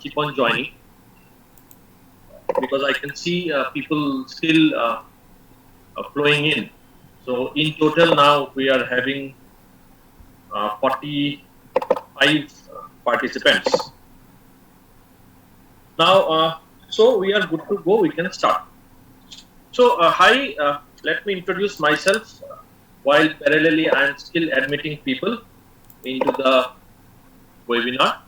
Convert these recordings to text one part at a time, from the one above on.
keep on joining, because I can see people still flowing in. So in total now we are having 45 participants. Now, so we are good to go. We can start. So hi, let me introduce myself. While parallelly I am still admitting people into the webinar.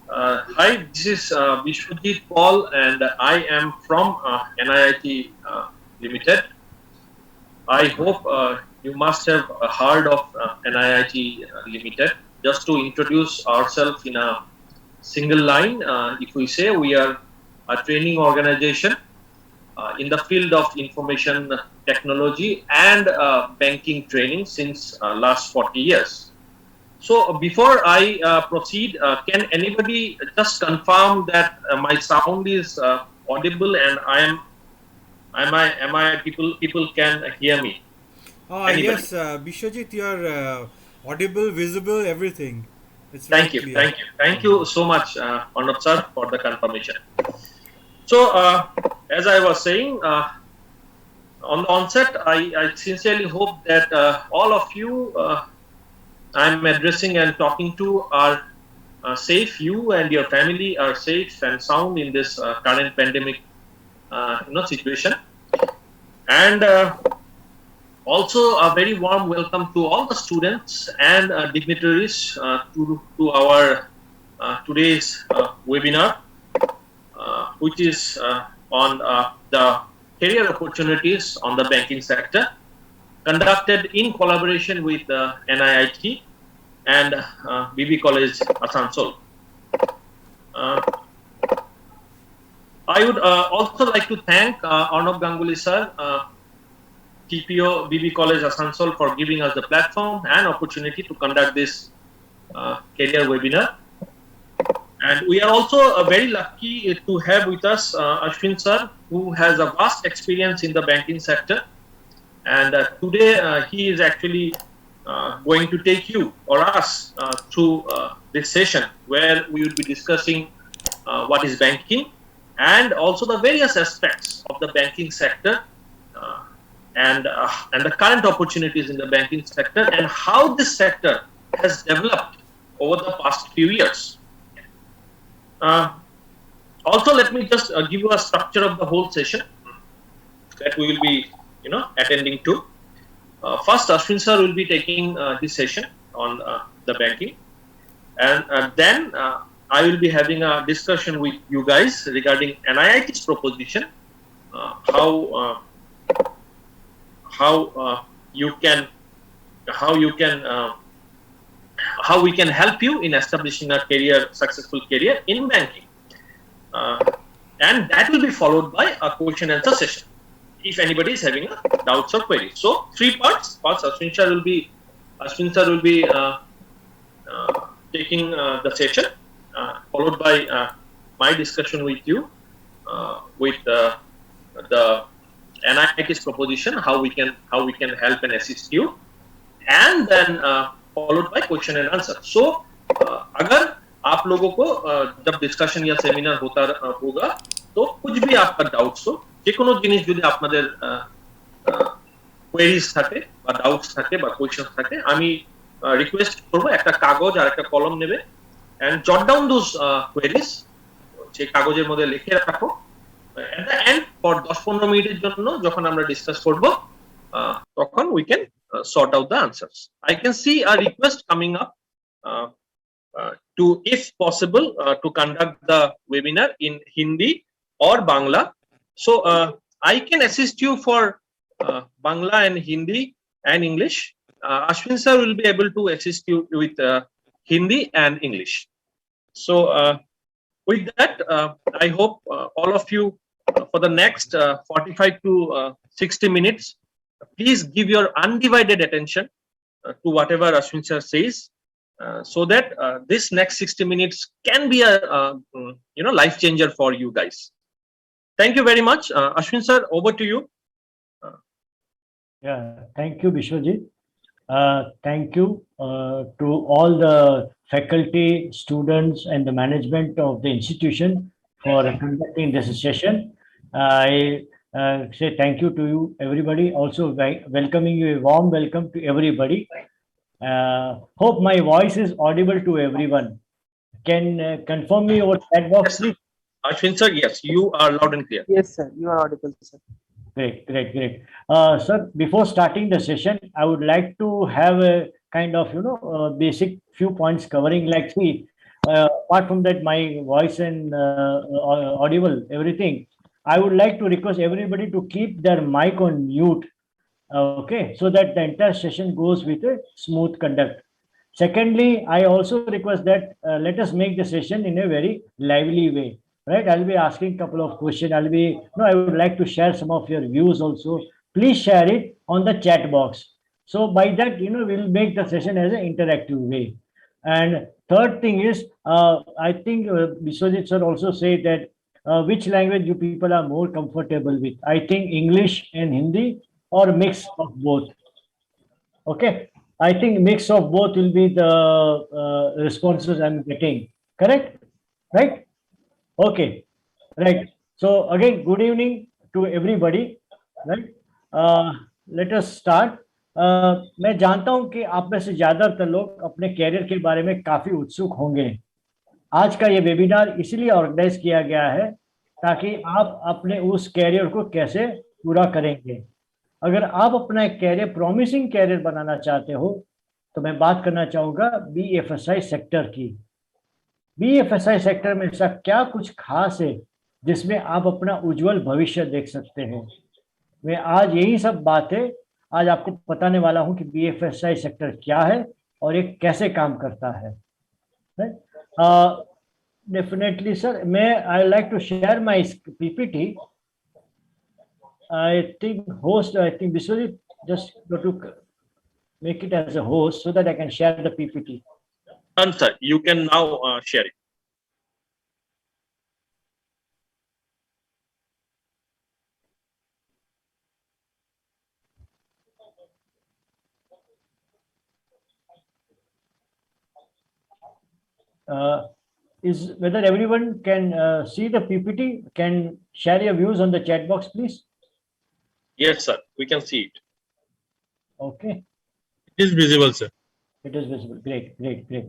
Hi, this is Vishwajit Paul, and I am from NIIT Limited. I hope you must have heard of NIIT Limited. Just to introduce ourselves in a single line, if we say we are a training organization in the field of information technology and banking training since last 40 years. So before I proceed, can anybody just confirm that my sound is audible and am I people can hear me? Yes, Bishwajit, you are audible, visible, everything. It's very clear. Thank you so much, Arnab sir, for the confirmation. So as I was saying, on the onset, I sincerely hope that all of you I'm addressing and talking to are safe. You and your family are safe and sound in this current pandemic situation. And also a very warm welcome to all the students and dignitaries to our today's webinar, which is on the career opportunities on the banking sector, conducted in collaboration with NIIT and BB College Asansol. I would also like to thank Arnab Ganguly sir, TPO BB College Asansol, for giving us the platform and opportunity to conduct this career webinar. And we are also very lucky to have with us Ashwin sir, who has a vast experience in the banking sector. And today he is actually going to take you or us through this session, where we will be discussing what is banking and also the various aspects of the banking sector and the current opportunities in the banking sector and how this sector has developed over the past few years. Also, let me just give you a structure of the whole session that we will be attending to. First, Ashwin sir will be taking this session on the banking, and then I will be having a discussion with you guys regarding NIIT's proposition, how we can help you in establishing a successful career in banking, and that will be followed by a question answer session if anybody is having doubts or queries. So 3 parts. First, Ashwin sir will be taking the session, followed by my discussion with you with the NIIT's proposition, how we can help and assist you, and then followed by question and answer. So अगर आप लोगों को जब discussion या seminar होगा तो कुछ भी आपका डाउट्स हो, যে কোনো জিনিস যদি আপনাদের কোয়েরিজ থাকে বা ডাউটস থাকে বা কোয়েশ্চেনস থাকে, আমি রিকোয়েস্ট করব একটা কাগজ আর একটা কলম নেবে এন্ড জট ডাউন দোজ কোয়েরিজ, সেই কাগজের মধ্যে লিখে রাখো। এট দ্য এন্ড ফর 10-15 মিনিটের জন্য যখন আমরা ডিসকাস করব তখন we can sort out the answers. I can see a request coming up to, if possible, to conduct the webinar in Hindi or Bangla. So I can assist you for Bangla and Hindi and English. Ashwin sir will be able to assist you with Hindi and English. So with that, I hope all of you for the next 45 to 60 minutes, please give your undivided attention to whatever Ashwin sir says, so that this next 60 minutes can be a life changer for you guys. Thank you very much. Ashwin sir, over to you. Yeah, thank you, Bishwajit. Thank you to all the faculty, students, and the management of the institution for conducting this session. I say thank you to you, everybody. Also, welcoming you, a warm welcome to everybody. Hope my voice is audible to everyone. Can confirm me over chat box, Yes, sir. please? Ashwin sir, yes, you are loud and clear. Yes, sir. You are audible, sir. Great, great, great. Sir, before starting the session, I would like to have a kind of, basic few points covering, like, see, apart from that, my voice and audible, everything, I would like to request everybody to keep their mic on mute, okay, so that the entire session goes with a smooth conduct. Secondly, I also request that let us make the session in a very lively way, right? I'll be asking a couple of questions. I would like to share some of your views also. Please share it on the chat box. So by that, we'll make the session as an interactive way. And third thing is, I think Biswajit sir also said that which language you people are more comfortable with. I think English and Hindi or mix of both. Okay. I think mix of both will be the responses I'm getting. Correct? Right? Okay. Right. So again, good evening to everybody. Right? Let us start. मैं जानता हूं कि आप में से ज्यादातर लोग अपने कैरियर के बारे में काफी उत्सुक होंगे. आज का ये वेबिनार इसलिए ऑर्गेनाइज किया गया है ताकि आप अपने उस कैरियर को कैसे पूरा करेंगे. अगर आप अपना एक कैरियर, प्रॉमिसिंग कैरियर बनाना चाहते हो, तो मैं बात करना चाहूंगा बीएफएसआई सेक्टर की. बीएफएसआई सेक्टर में ऐसा क्या कुछ खास है जिसमें आप अपना उज्जवल भविष्य देख सकते हैं. मैं आज यही सब बातें आज आपको बताने वाला हूं कि बीएफएसआई सेक्टर क्या है और ये कैसे काम करता है. डेफिनेटली सर, मैं I like to share my PPT. I think Biswajit, just go to make it as a host so that I can share the PPT. Done, sir. You can now share it. Is whether everyone can see the PPT, can share your views on the chat box, please? Yes, sir. We can see it. Okay. It is visible, sir. It is visible. Great, great, great.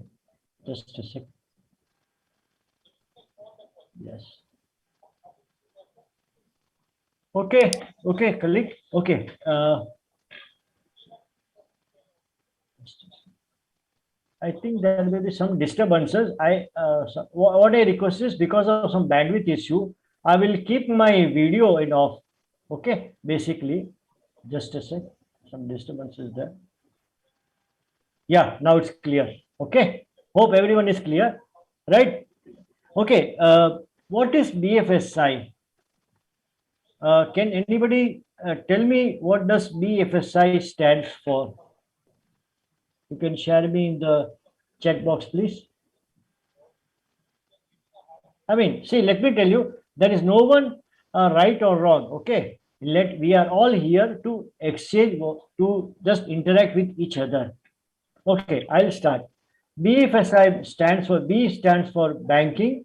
Just a sec. Yes. Okay, okay, colleague. Okay. I think there may be some disturbances. What I request is, because of some bandwidth issue, I will keep my video in off. Okay, basically, just a sec. Some disturbances there. Yeah, now it's clear. Okay, hope everyone is clear, right? Okay, what is BFSI? Can anybody tell me what does BFSI stands for? You can share me in the chat box, please. I mean, see, let me tell you, there is no one right or wrong. Okay, we are all here to exchange, to just interact with each other. Okay, I'll start. BFSI stands for, B stands for banking,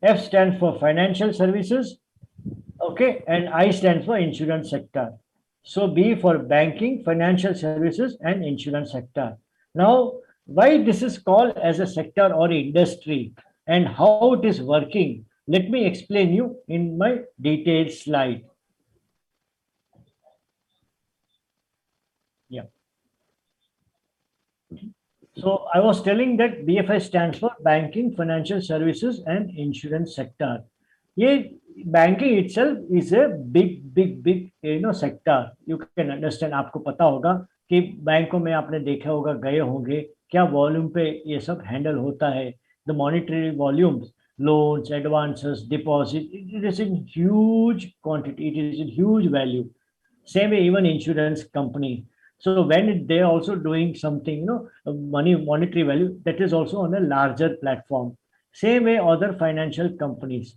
F stands for financial services, okay, and I stands for insurance sector. So B for banking, financial services, and insurance sector. Now, why this is called as a sector or industry and how it is working, let me explain you in my detailed slide. Yeah. So I was telling that BFI stands for banking, financial services, and insurance sector. Banking itself is a big sector. You can understand. आपको पता होगा कि बैंकों में आपने देखा होगा, गए होंगे, क्या वॉल्यूम पे ये सब हैंडल होता है. The monetary volumes, loans, advances, deposit, it is in huge quantity. It is in huge value. Same way, even insurance company. So when they're also doing something, monetary value, that is also on a larger platform. Same way, other financial companies.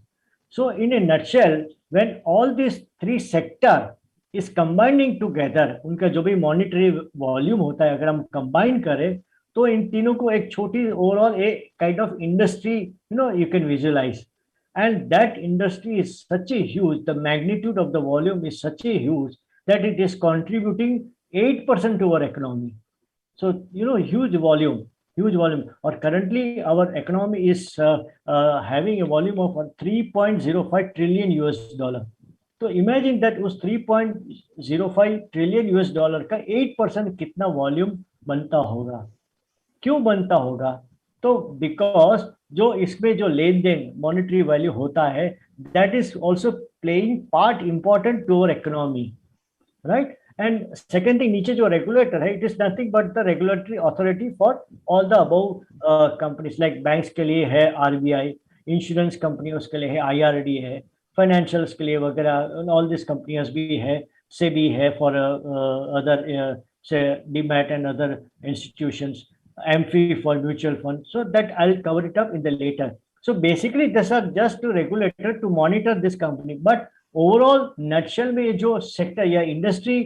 So in a nutshell, when all these three sectors इस combining together उनका जो भी monetary volume होता है, अगर हम combine करें तो इन तीनों को एक छोटी overall a kind of industry you can visualize. And that industry is such a huge, the magnitude of the volume is such a huge that it is contributing 8% to our economy. So, huge volume, huge volume. Or currently our economy is having a volume of 3.05 trillion US dollar. तो imagine that उस 3.05 trillion US dollar का 8% कितना volume बनता होगा. क्यों बनता होगा? तो बिकॉज जो इसमें जो लेन देन मॉनेटरी वैल्यू होता है, that is also playing part important to our economy, right. And second thing, नीचे जो रेगुलेटर है, it is nothing but the regulatory authority for all the above companies. Like banks के लिए है RBI, insurance company उसके लिए है IRD है, फाइनेंशियल्स के लिए वगैरह ऑल दिस कंपनियां भी है, सेबी है फॉर अदर से demat and other institutions, AMFI for mutual fund. So that I'll cover it up in the later. So basically, these are just to regulator to monitor this company. But overall, nutshell में जो sector या industry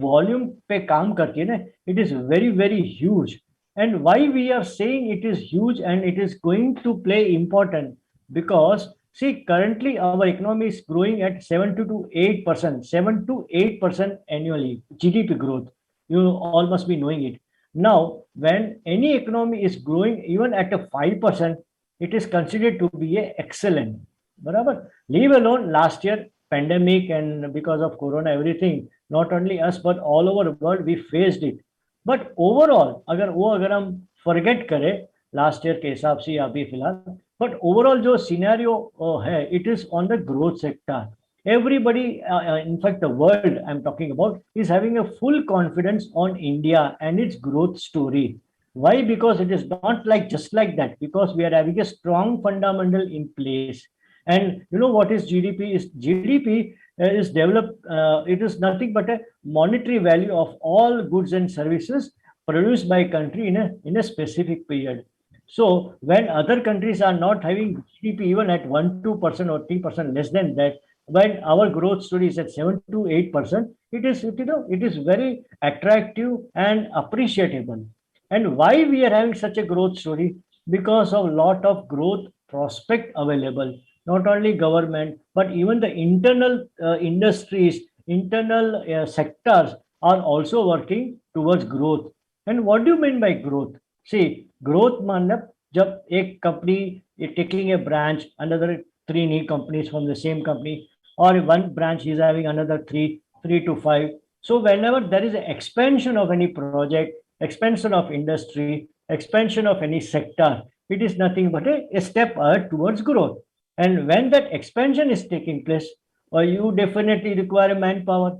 volume पे काम करती है ना, it is very very huge. And why we are saying it is huge and it is going to play important, because see currently our economy is growing at 7 to 8% annually GDP growth. You all must be knowing it. Now, when any economy is growing even at a 5%, it is considered to be a excellent. Barabar? Leave alone last year, pandemic and because of corona, everything, not only us, but all over the world, we faced it. But overall, अगर हम forget करें last year के हिसाब से अभी फिलहाल, but overall जो scenario है, it is on the growth sector. Everybody, in fact, the world I'm talking about, is having a full confidence on India and its growth story. Why? Because it is not like just like that, because we are having a strong fundamental in place. And you know what is GDP? GDP is developed, it is nothing but a monetary value of all goods and services produced by a country in a specific period. So when other countries are not having GDP even at 1-2% or 3% less than that, when our growth story is at 7 to 8%, it is very attractive and appreciable. And why we are having such a growth story? Because of lot of growth prospect available, not only government, but even the internal industries, internal sectors are also working towards growth. And what do you mean by growth? See, growth मतलब जब एक company is taking a branch, another 3 new companies from the same company, or one branch is having another 3 to 5. So whenever there is an expansion of any project, expansion of industry, expansion of any sector, it is nothing but a step towards growth. And when that expansion is taking place, you definitely require manpower,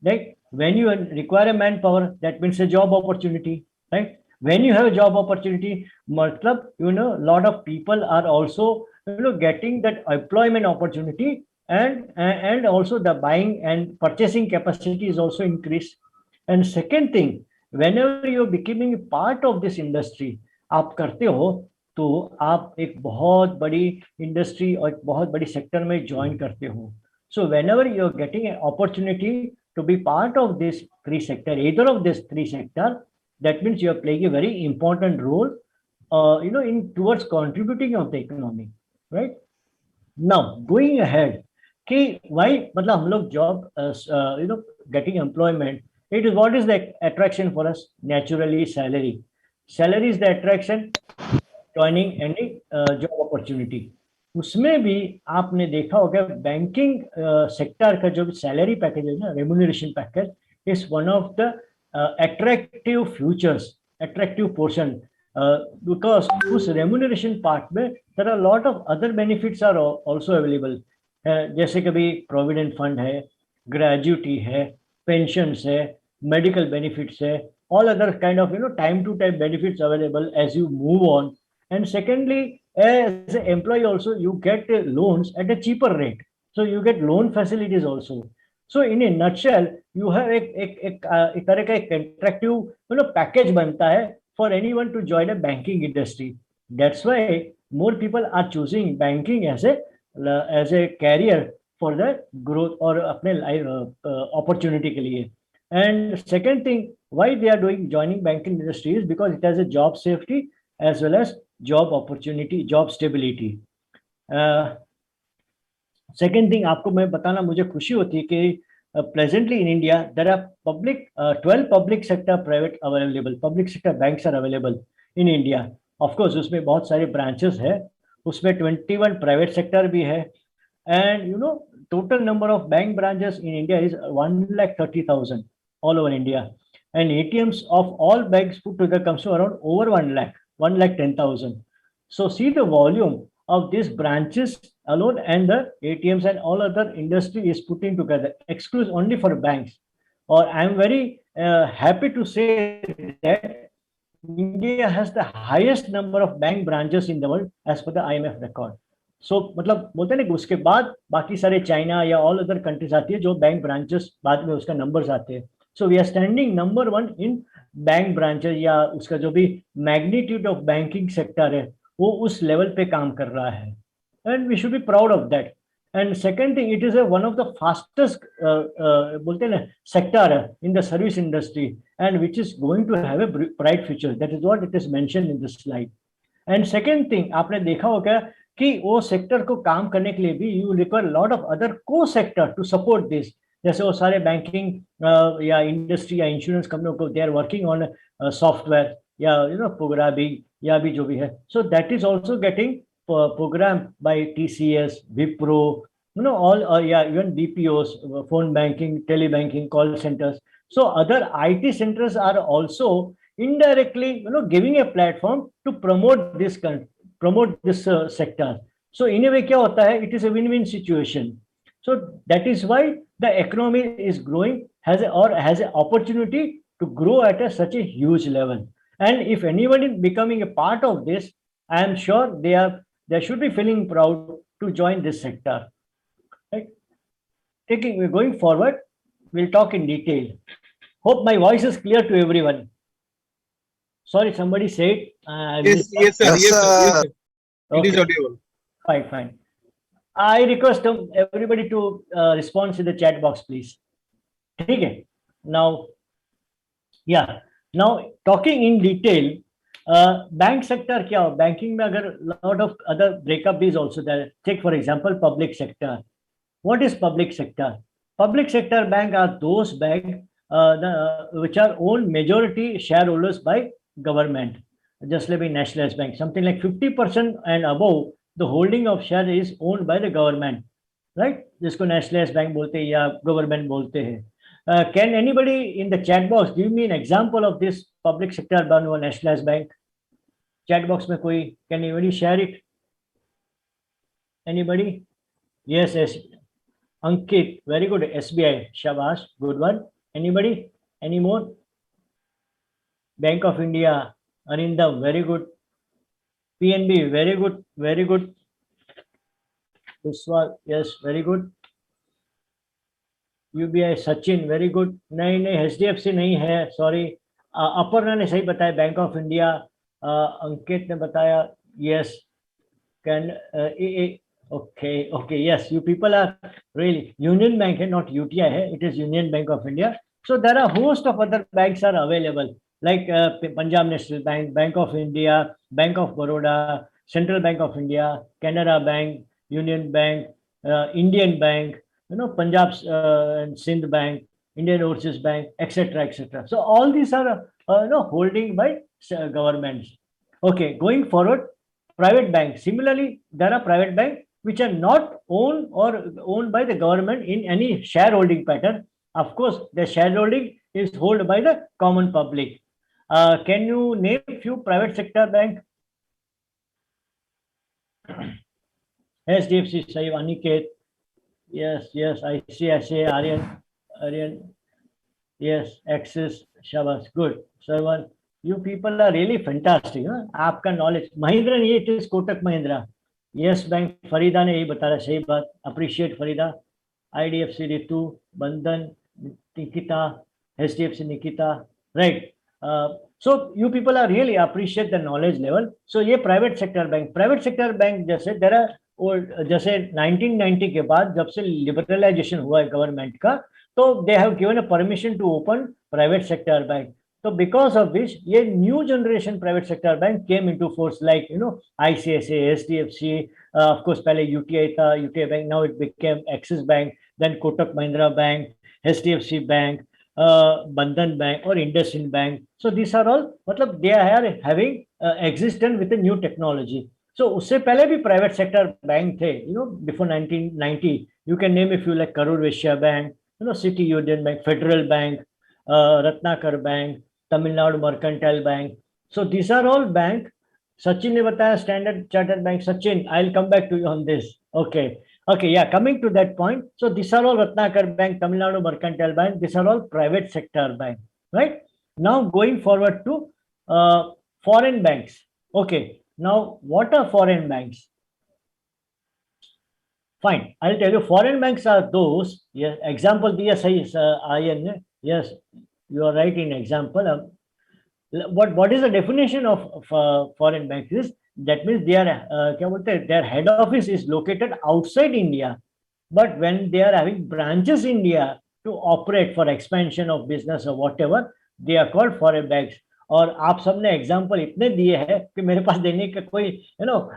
right? When you require a manpower, that means a job opportunity, right? When you have a job opportunity, matlab, lot of people are also getting that employment opportunity, and also the buying and purchasing capacity is also increased. And second thing, whenever you're becoming a part of this industry, आप करते हो तो आप एक बहुत बड़ी industry और एक बहुत बड़ी सेक्टर में ज्वाइन करते हो. So whenever you're getting an opportunity to be part of this 3 sector, either of this 3 sector, that means you are playing a very important role, in towards contributing of the economy, right? Now going ahead, कि why मतलब हम लोग job getting employment, it is what is the attraction for us? Naturally salary is the attraction joining any job opportunity. उसमें भी आपने देखा होगा banking sector का जो सैलरी पैकेज है ना, remuneration package, is one of the attractive features, attractive portion, because उस remuneration part में there are a lot of other benefits are also available. जैसे कभी प्रोविडेंट फंड है, ग्रेजुटी है, पेंशन्स है, मेडिकल बेनिफिट्स है, all other kind of time to time benefits available as you move on. And secondly, as an employee also you get loans at a cheaper rate, so you get loan facilities also. So in a nutshell, you have एक तरह का एक attractive package बनता है for anyone to join a banking industry. That's why more people are choosing banking as a career for the growth or अपने opportunity के लिए. And second thing, why they are joining banking industry is because it has a job safety as well as job opportunity, job stability. Second thing आपको मैं बताना मुझे खुशी होती है कि presently in India there are 12 public sector private available, public sector banks are available in India. Of course उसमें बहुत सारे branches है, उसमें 21 private sector भी है, and you know total number of bank branches in India is 1,30,000 all over India, and ATMs of all banks put together comes to around over 1,10,000. So see the volume of these branches alone and the ATMs and all other industry is putting together, exclusive only for banks. Or I am very happy to say that India has the highest number of bank branches in the world as per the IMF record. So मतलब बोलते हैं ना कि उसके बाद बाकी सारे China या ऑल अदर कंट्रीज आती है जो बैंक ब्रांचेस बाद में उसका नंबर्स आते हैं. So we are standing number 1 in bank branches या उसका जो भी मैग्नीट्यूड ऑफ बैंकिंग सेक्टर है वो उस लेवल पे काम कर रहा है, and we should be proud of that. And second thing, it is one of the fastest बोलते हैं ना sector in the service industry and which is going to have a bright future. That is what it is mentioned in this slide. And second thing, आपने देखा होगा कि वो sector को काम करने के लिए भी you require lot of other co-sector to support this. जैसे वो सारे बैंकिंग या इंडस्ट्री या इंश्योरेंस कंपनियों को they are working on software या प्रोग्रामिंग या भी जो भी है. So that is also getting programmed by TCS, Wipro, all even BPOs, phone banking, telebanking, call centers. So other IT centers are also indirectly, giving a platform to promote this sector. So in a way, क्या होता है? It is a win-win situation. So that is why the economy is growing, has an opportunity to grow at such a huge level. And if anybody is becoming a part of this, I am sure they should be feeling proud to join this sector. Right? Going forward, we'll talk in detail. Hope my voice is clear to everyone. Sorry, somebody said. Yes, sir. Yes, sir. It is Okay. audible. Fine. I request everybody to respond to the chat box, please. Okay. Now, talking in detail, bank sector क्या हो? Banking में अगर lot of other breakup is also there. Take for example public sector. What is public sector? Public sector bank are those banks which are owned majority shareholders by government. Just like nationalized bank, something like 50% and above the holding of share is owned by the government, right? जिसको nationalized bank बोलते हैं या government बोलते हैं. Can anybody in the chat box give me an example of this public sector bank or nationalized bank? Chat box में कोई, can anybody share it? Anybody? Yes. Ankit, very good. SBI, Shabash, good one. Anybody? Any more? Bank of India, Arindam, very good. PNB, very good. Biswal, yes, very good. UBI, Sachin, very good. नहीं HDFC नहीं है, sorry. Aparna ने सही बताया, Bank of India. अंकित ने बताया, yes. Can okay, yes, you people are really Union Bank है, not UTI है, it is Union Bank of India. So there are a host of other banks are available, like Punjab National Bank, Bank of India, Bank of Baroda, Central Bank of India, Canara Bank, Union Bank, Indian Bank, Punjab and Sindh Bank, Indian Overseas Bank, etc. So all these are holding by governments. Okay, going forward, private banks. Similarly, there are private banks which are not owned by the government in any shareholding pattern. Of course, the shareholding is held by the common public. Can you name a few private sector banks? HDFC, Sahib, Aniket. Yes, ICICI, Aryan. Yes, Axis, Shabas. Good. Servan. You people are really fantastic. आपका knowledge. Mahindra नहीं, it is Kotak Mahindra. Yes Bank, Farida ने यही बताया, सही बात. Appreciate Farida. IDFC Ritu, Bandhan, Nikita, HDFC Nikita. Right. So you people are really appreciate the knowledge level. So ये private sector bank जैसे there are जैसे 1990 के बाद जब से liberalization हुआ है गवर्नमेंट का, तो they have given a permission to open private sector bank. So because of which ये new generation private sector bank came into force, like ICICI, SDFC, of course पहले UTI था, UTI bank, now it became Axis Bank, then Kotak Mahindra Bank, HDFC Bank, Bandhan Bank or IndusInd Bank. So these are all, मतलब they are having existence with a new technology. So उससे पहले भी private sector bank थे, before 1990. You can name a few like Karur Vysya Bank, City Union Bank, Federal Bank, Ratnakar Bank, Tamil Nadu Mercantile Bank. So these are all bank. Sachin ने बताया Standard Chartered Bank. Sachin, I'll come back to you on this. Okay, yeah, coming to that point. So these are all Ratnakar Bank, Tamil Nadu Mercantile Bank. These are all private sector bank, right? Now going forward to foreign banks. Okay, now what are foreign banks? Fine, I'll tell you. Foreign banks are those. Yes, example दिया सही ion ने. Yes, you are right in example. What is the definition of foreign banks? Is that means they are their head office is located outside India, but when they are having branches in India to operate for expansion of business or whatever, they are called foreign banks. और आप सबने example इतने दिए हैं कि मेरे पास देने का कोई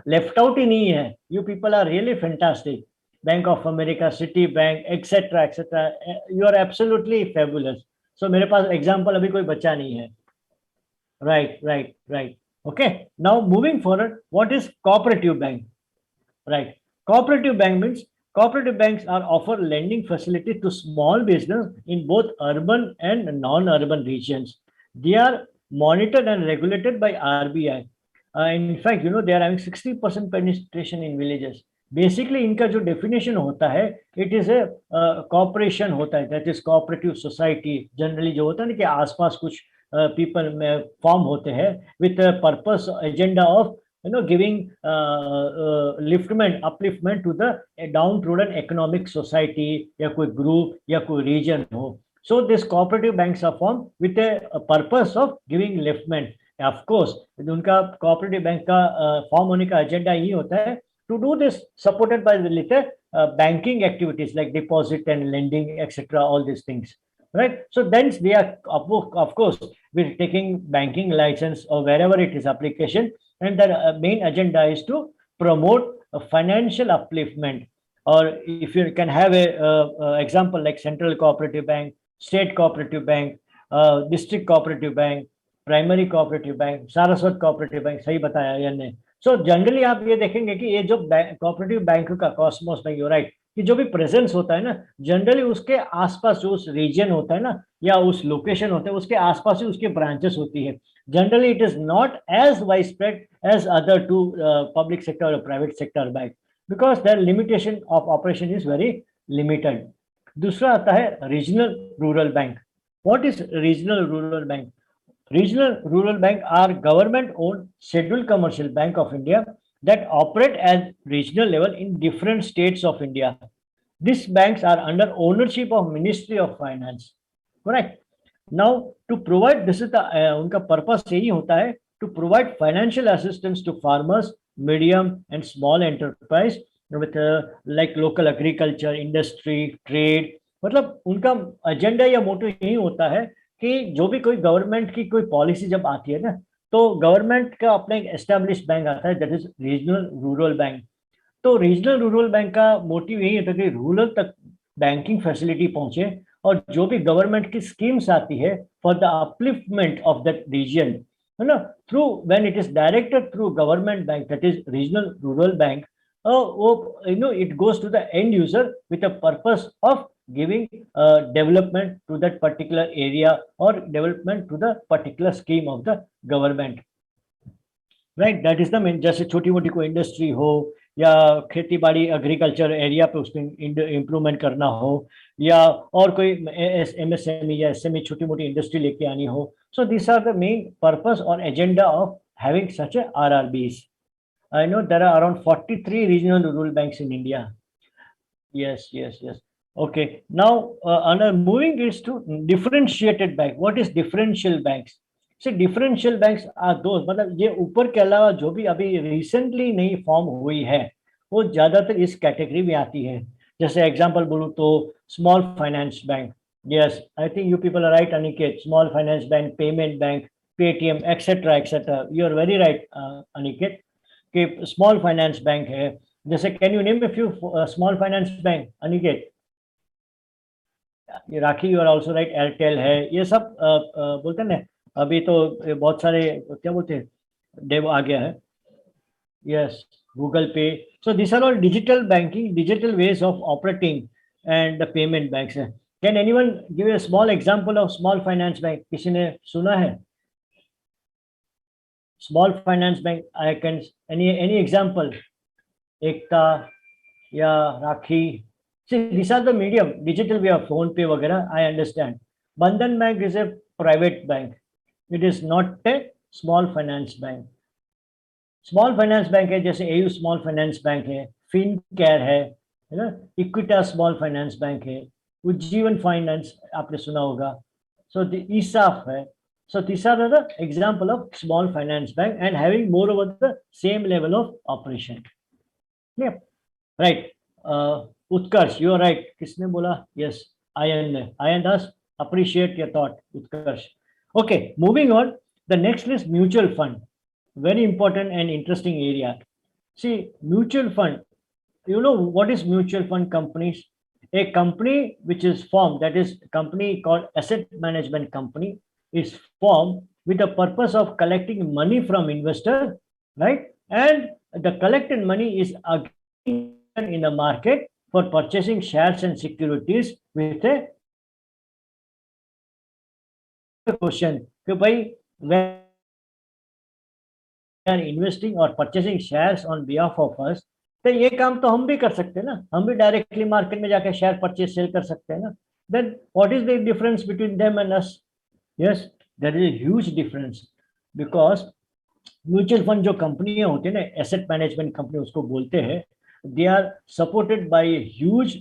लेफ्ट आउट ही नहीं है. You people are really fantastic. Bank of America, Citibank, etcetera etcetera, you are absolutely fabulous. So मेरे पास एग्जाम्पल अभी कोई बचा नहीं है. Right. Okay. Now moving forward, what is cooperative bank? Right. Cooperative bank means cooperative banks are offer lending facility to small business in both urban and non-urban regions. They are monitored and regulated by RBI. In fact, they are having 60% penetration in villages. Basically, इनका जो definition होता है, it is a corporation होता है, that is cooperative society. Generally जो होता है ना कि आसपास कुछ people में form होते हैं with a purpose agenda of giving upliftment to the downtrodden economic society या कोई group या कोई region हो. So these cooperative banks are formed with a purpose of giving liftment. Of course, उनका cooperative bank का form होने का agenda यही होता है to do this, supported by the little banking activities like deposit and lending, etc. All these things. Right, so then they are of course we're taking banking license or wherever it is application, and the main agenda is to promote a financial upliftment. Or if you can have a example like Central Cooperative Bank, State Cooperative Bank, District Cooperative Bank, Primary Cooperative Bank, Saraswat Cooperative Bank, सही बताया यानी. So generally आप ये देखेंगे कि ये जो cooperative bank का Cosmos Bank, you're right, कि जो भी प्रेजेंस होता है ना, जनरली उसके आसपास जो उस रीजन होता है ना या उस लोकेशन होता है उसके आसपास ही उसके ब्रांचेस होती है. Generally it is not as wide spread as other two public sector और private sector bank, because their limitation of operation is very limited. दूसरा आता है regional rural bank. What is regional rural bank? Regional rural bank are government-owned scheduled commercial bank of India that operate at regional level in different states of India. These banks are under ownership of Ministry of Finance. Correct. Now, to provide, this is the उनका purpose यही होता है to provide financial assistance to farmers, medium and small enterprise with like local agriculture, industry, trade. मतलब उनका agenda या motto यही होता है कि जो भी कोई गवर्नमेंट की कोई पॉलिसी जब आती है ना, तो गवर्नमेंट का अपना एक एस्टेब्लिश बैंक आता है that is regional rural bank. तो रीजनल रूरल बैंक का मोटिव यही होता है कि रूरल तक बैंकिंग फैसिलिटी पहुंचे और जो भी गवर्नमेंट की स्कीम्स आती है for the upliftment of that region, है ना, through when it is directed through government bank that is regional rural bank, it goes to the end user with a purpose of giving development to that particular area or development to the particular scheme of the government. Right, that is the main. जैसे छोटी मोटी कोई industry हो या खेती बाड़ी agriculture area पे उसमें इम्प्रूवमेंट करना हो या और कोई MSME या SME छोटी मोटी इंडस्ट्री लेके आनी हो. So these are the main purpose or agenda of having such a RRBs. I know there are around 43 regional rural banks in India. Yes. Okay. Now, moving is to differentiated bank. What is differential banks? See, differential banks are those, मतलब ये ऊपर के अलावा जो भी अभी recently नई form हुई है वो ज्यादातर इस कैटेगरी में आती है. जैसे एग्जांपल बोलूं तो small finance bank. Yes, I think you people are right Aniket. Small finance bank, payment bank, Paytm etcetera etcetera. You are very right Aniket कि स्मॉल फाइनेंस बैंक है. जैसे can you name a few small finance bank Aniket? Rakhi, you are also right. Airtel है, ये सब बोलते हैं ना. अभी तो बहुत सारे क्या बोलते हैं, डेव आ गया है. Yes, Google Pay. So this are all digital banking, digital ways of operating and the payment banks है. Can anyone give a small example of small finance bank? किसी ने सुना है small finance bank? I can any example? Ekta या Rakhi? See, these are the medium, digital way of phone pay वगैरह. I understand. Bandhan Bank is a private bank. It is not a small finance bank. Small finance bank है जैसे AU small finance bank है, FinCare है ना, Equitas small finance bank है, Ujjivan Finance आपने सुना होगा. So the ESAF है. So these are the example of small finance bank and having moreover the same level of operation. Yeah, right. Utkarsh, you are right. किसने बोला? Yes, Ayan ने. Ayan Das, appreciate your thought, Utkarsh. Okay, moving on. The next is mutual fund. Very important and interesting area. See, mutual fund. You know what is mutual fund companies? A company which is formed, that is a company called asset management company, is formed with the purpose of collecting money from investors, right? And the collected money is again in the market for purchasing shares and securities with a question कि भाई when we are investing or purchasing shares on behalf of us, तो ये काम तो हम भी कर सकते हैं ना. हम भी डायरेक्टली मार्केट में जाकर शेयर परचेज सेल कर सकते हैं ना. Then what is the difference between them and us? Yes, there is a huge difference because mutual fund जो कंपनियां होती है ना, एसेट मैनेजमेंट कंपनी उसको बोलते हैं, they are supported by a huge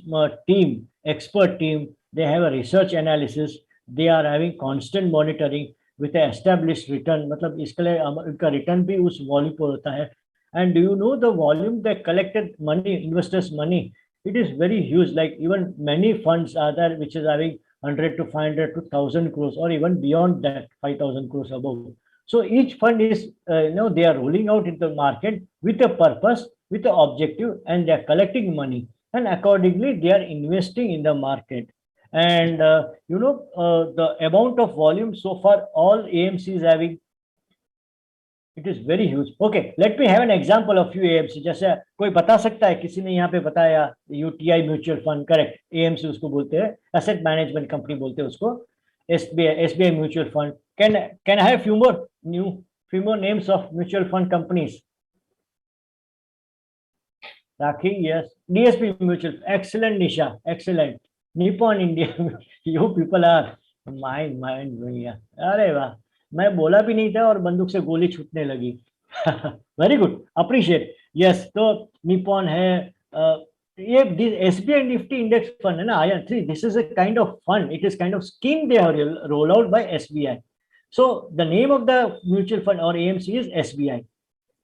team, expert team. They have a research analysis. They are having constant monitoring with a established return. मतलब इसके लिए इनका रिटर्न भी उस वॉल्यूम पर होता है. And do you know the volume they collected money, investors' money? It is very huge. Like even many funds are there which is having 100 to 500 to 1,000 crores or even beyond that, 5,000 crores above. So each fund is, they are rolling out into the market with a purpose, with the objective, and they are collecting money, and accordingly they are investing in the market. And the amount of volume so far all AMCs having, it is very huge. Okay, let me have an example of few AMC. जैसे कोई बता सकता है, किसी ने यहाँ पे बताया UTI mutual fund, correct. AMC उसको बोलते हैं, एसेट मैनेजमेंट कंपनी बोलते हैं उसको. SBI mutual fund. Can I have few more names of mutual fund companies? Rakhi, yes. DSP Mutual, excellent. Nisha, excellent. Nippon India, you people are mind भैया. अरे वाह, मैं बोला भी नहीं था और बंदूक से गोली छूटने लगी. Very good, appreciate. यस, तो निपॉन है. ये SBI निफ्टी इंडेक्स फंड है ना, ion 3. This is a kind of fund. It is kind of scheme they have roll out by SBI. So the name of the mutual fund or AMC is SBI.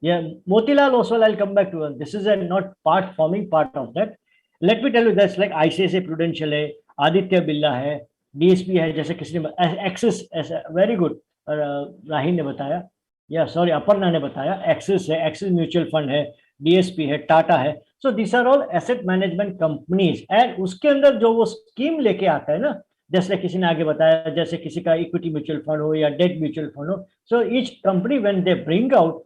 Yeah, Motilal also, I'll come back to it. This is a not forming part of that. Let me tell you, that's like ICICI Prudential है, Aditya Birla है, DSP है, जैसे किसी ने Axis, very good, राहीन ने बताया, या सॉरी अपर्णा ने बताया. Axis है, Axis म्यूचुअल फंड है, DSP है, टाटा है. So these are all asset management companies. And उसके अंदर जो वो स्कीम लेके आता है ना, जैसे किसी ने आगे बताया, जैसे किसी का इक्विटी म्यूचुअल फंड हो या डेट म्यूचुअल फंड हो. So each company when they bring out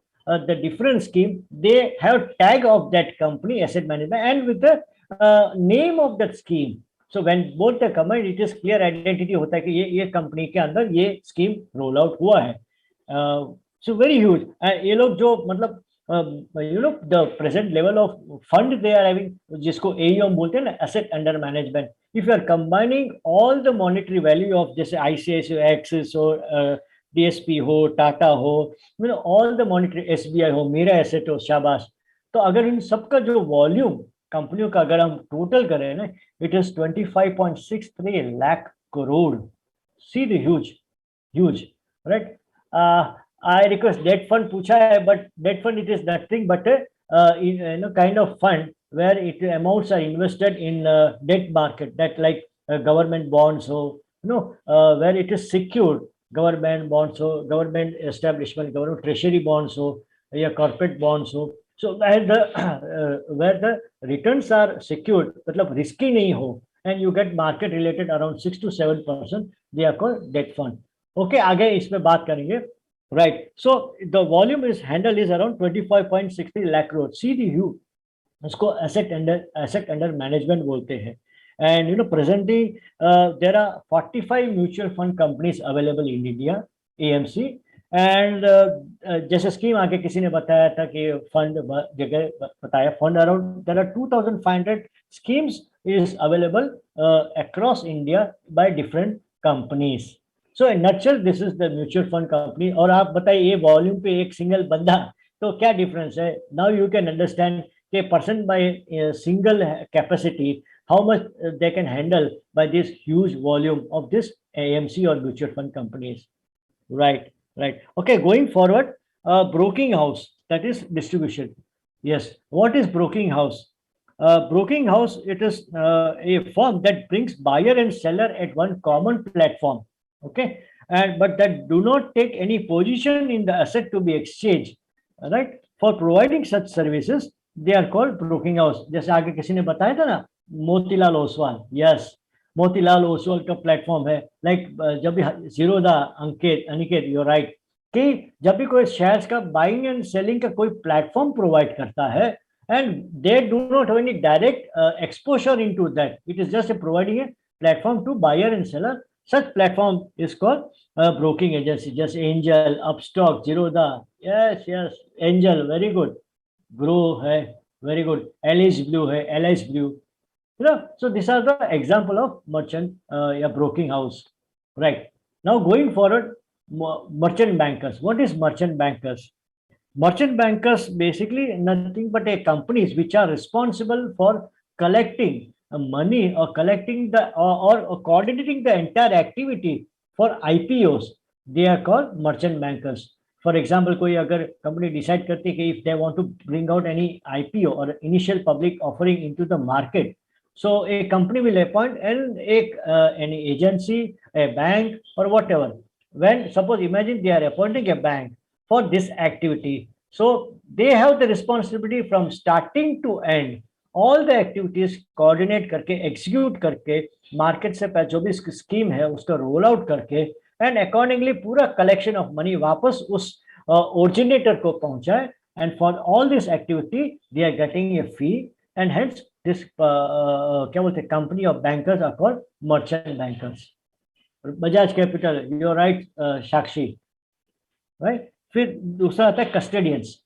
the different scheme, they have tag of that company asset management and with the name of that scheme. So when both the come, it is clear identity होता है कि ये company के अंदर ये scheme roll out हुआ है. So very huge. ये लोग जो मतलब the present level of fund they are having, जिसको AUM बोलते हैं ना, asset under management. If you are combining all the monetary value of जैसे ICICI, Axis or DSP हो, टाटा हो, all the monetary, SBI हो, मेरा एसेट हो, शाबाश. तो अगर इन सबका जो वॉल्यूम कंपनियों का अगर हम टोटल करें ना, it is 25.63 lakh crore. See the huge, right. I request debt fund पूछा है, but debt fund it is nothing but a kind of fund where it amounts are invested in debt market, that like government bonds, so where it is secured, government bonds, so government establishment, government treasury bonds, so yeah, corporate bonds, so where the returns are secured, मतलब risky नहीं हो, and you get market related around 6 to 7%, they are called debt fund. Okay, आगे इसमें बात करेंगे. Right. So the volume is handle is around 25.60 lakh crore. See the hue. उसको asset under management बोलते हैं. And presently there are 45 mutual fund companies available in India, AMC. And जैसे scheme आगे किसी ने बताया था कि फंड जगह बताया fund around there are 2,500 schemes is available across India by different companies. So in nutshell, this is the mutual fund company. और आप बताइए ये वॉल्यूम पे एक सिंगल बंदा तो क्या डिफरेंस है? नाउ यू कैन अंडरस्टैंड कि person by single capacity how much they can handle by this huge volume of this AMC or mutual fund companies. Right. Okay, going forward, broking house, that is distribution. Yes, what is broking house? Broking house, it is a firm that brings buyer and seller at one common platform. Okay, but that do not take any position in the asset to be exchanged. Right, for providing such services they are called broking house. जैसे आगे किसी ने बताया था ना, Motilal Oswal. Yes, Motilal Oswal का platform है. Like जब भी जीरोधा अनिकेत यू राइट कि जब भी कोई शेयर्स का बाइंग एंड सेलिंग का कोई प्लेटफॉर्म प्रोवाइड करता है, and they do not have any direct exposure into that, it is just providing a platform to buyer and seller. Such platform is called broking agency. Just Angel, Upstock, Zerodha. Yes, Angel, very good. Grow hai, very good. LH Blue hai, LH Blue. So these are the example of merchant broking house. Right. Now going forward, merchant bankers. What is merchant bankers? Merchant bankers basically nothing but a companies which are responsible for collecting money or collecting the or coordinating the entire activity for IPOs. They are called merchant bankers. For example, कोई अगर company decide करती है कि if they want to bring out any IPO or initial public offering into the market, so a company will appoint any agency, a bank or whatever. When suppose imagine they are appointing a bank for this activity, so they have the responsibility from starting to end. All the activities coordinate करके execute करके market से जो भी scheme है उसका roll out करके and accordingly पूरा collection of money वापस उस originator को पहुंचाए, and for all this activity they are getting a fee, and hence this क्या बोलते हैं company of bankers are called merchant bankers. Bajaj Capital, you're right, Shakshi, right? फिर दूसरा आता है custodians,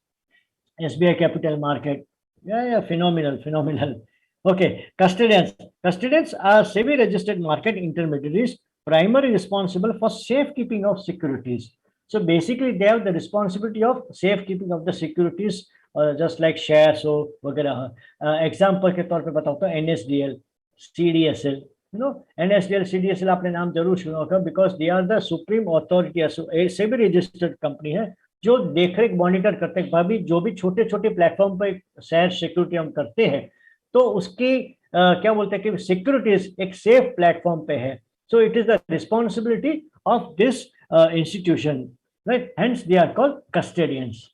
SBI Capital Market. Yeah, phenomenal. Okay, custodians are SEBI registered market intermediaries primarily responsible for safekeeping of securities. So basically they have the responsibility of safekeeping of the securities, just like shares हो वगैरह. Example के तौर पे बताओ तो NSDL, CDSL. NSDL, CDSL आपने नाम जरूर सुना होगा because they are the supreme authority. So SEBI registered company है जो देखरेख मॉनिटर करते हैं. भाभी जो भी छोटे छोटे प्लेटफॉर्म पे शेयर सिक्योरिटी हम करते हैं तो उसकी क्या बोलते हैं कि सिक्योरिटीज एक सेफ प्लेटफॉर्म पे है. So it is the responsibility of this institution, right? Hence they are called custodians,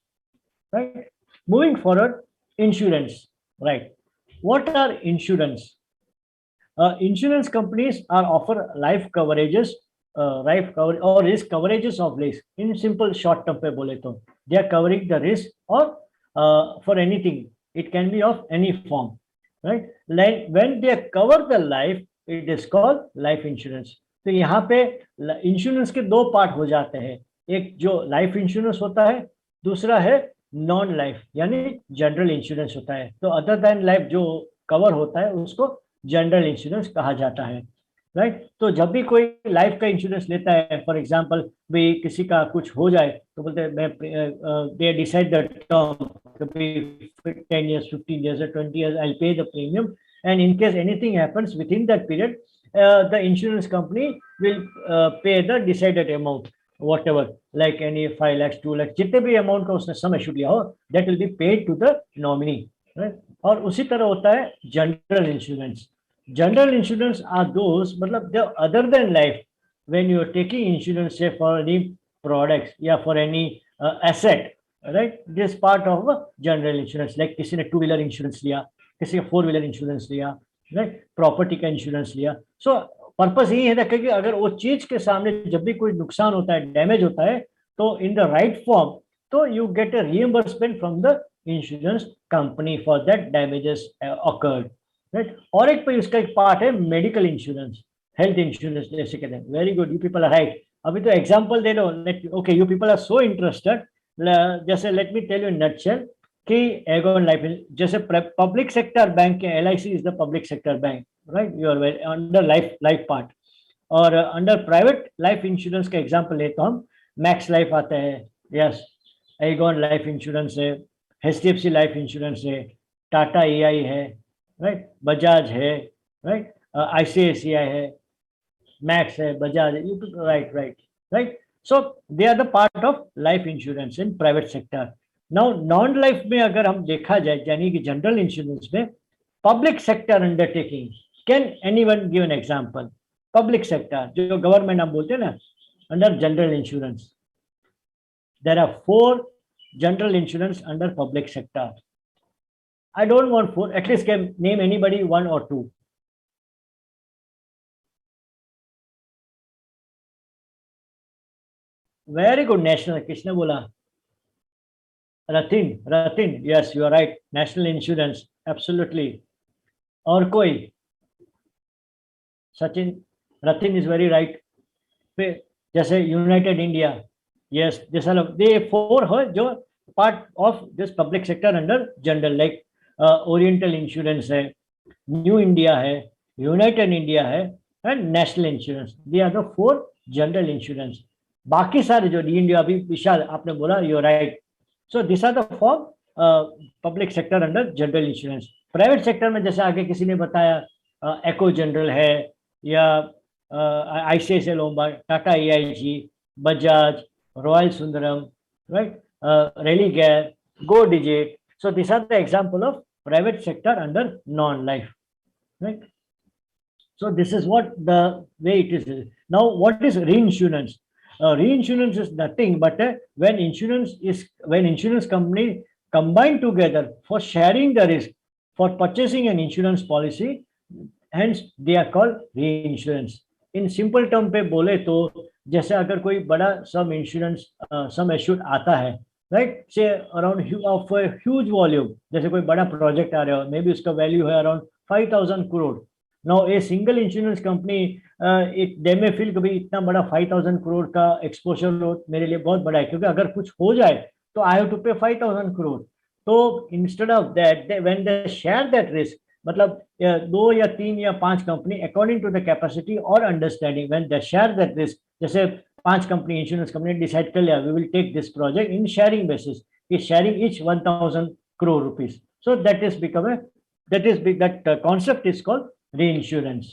right? Moving forward, insurance, right? What are insurance? Insurance companies are offer life coverages, life cover or risk coverages of risk. In simple short term पे बोले तो they are covering the risk or for anything. It can be of any form, right? Like when they cover the life, it is called life insurance. तो यहाँ पे insurance के दो part हो जाते हैं. एक जो लाइफ इंश्योरेंस होता है, दूसरा है नॉन लाइफ यानी जनरल इंश्योरेंस होता है. तो अदर देन लाइफ जो कवर होता है उसको जनरल इंश्योरेंस कहा जाता है, राइट? तो जब भी कोई लाइफ का इंश्योरेंस लेता है, फॉर एग्जांपल भी किसी का कुछ हो जाए तो बोलते हैं मैं they decide the term, 10 years, 15 years or 20 years I'll pay the premium, and in case anything happens within that period the insurance company will pay the decided amount. whatever, like any 5 lakhs 2 lakhs जितने भी amount का उसने some issue लिया हो, that will be paid to the nominee, right? और उसी तरह होता है general insurance. General insurance are those, मतलब they other than life, when you are taking insurance say for any products या for any asset, right? This part of general insurance, like किसी ने 2 wheeler insurance लिया, किसी ने 4 wheeler insurance लिया, right, property का insurance लिया. सो पर्पस यही है ना कि अगर वो चीज के सामने जब भी कोई नुकसान होता है, डैमेज होता है, तो इन द राइट फॉर्म, तो you get a reimbursement from the insurance company for that damages awkward, right. और एक इसका एक पार्ट है मेडिकल इंश्योरेंस, हेल्थ इंश्योरेंस जैसे कहते हैं. Very good, you people are right. अभी तो एग्जांपल दे लो. Okay, you people are so interested. जैसे let me tell you nutshell कि एगोन लाइफ, जैसे पब्लिक सेक्टर बैंक के LIC is the public sector bank, right. You are under life part. और under private life insurance का example ले तो हम Max Life आता है, यस, एगोन लाइफ इंश्योरेंस है, HDFC लाइफ इंश्योरेंस है, टाटा EI है, राइट, बजाज है, राइट, ICICI है, मैक्स है, बजाज है, right. So they are the part of life insurance in private sector. Now non life में अगर हम देखा जाए, यानी कि जनरल इंश्योरेंस में public sector undertaking, can anyone give an example? Public sector जो गवर्नमेंट हम बोलते हैं ना, under general insurance there are 4 general insurance under public sector. I don't want 4, at least can name anybody 1 or 2. Very good. National, किसने बोला? रतिन, yes, you are right. National insurance, absolutely. और कोई? Sachin, रतिन is very right. फिर जैसे United India, yes, this all they 4 है जो part of this public sector under general, like oriental insurance है, new India है, यूनाइटेड इंडिया है, and national insurance. They are the 4 general insurance. बाकी सारे जो इंडिया, अभी विशाल आपने बोला, you right. So this are the four public sector under general insurance. Private sector में जैसे आगे किसी ने बताया, एको जनरल है, या ICICI Lombard, Tata AIG, Bajaj, royal Sundaram, right, Religare, go digit. So these are the example of private sector under non-life, right? So this is what the way it is. Now, what is reinsurance? Reinsurance is nothing but when insurance company combine together for sharing the risk for purchasing an insurance policy, hence they are called reinsurance. In simple term पे बोले तो जैसे अगर कोई बड़ा some insurance sum assured आता है, right, से अराउंड ऑफ ह्यूज वॉल्यूम, जैसे कोई बड़ा प्रोजेक्ट आ रहा है, मे बी उसका वैल्यू है around 5,000 crore. Now a single insurance company they में फील कभी इतना बड़ा 5,000 करोड़ का एक्सपोजर मेरे लिए बहुत बड़ा है, क्योंकि अगर कुछ हो जाए तो आई हैव टू पे 5,000 करोड़. तो instead of that when they share that risk, मतलब 2 या 3 या 5 company according to the capacity और understanding, when they share that risk, जैसे 5 कंपनी इंश्योरेंस कंपनी डिसाइड कर लिया, we will take this project in sharing basis, is sharing each 1,000 crore rupees. So that is that concept is called reinsurance,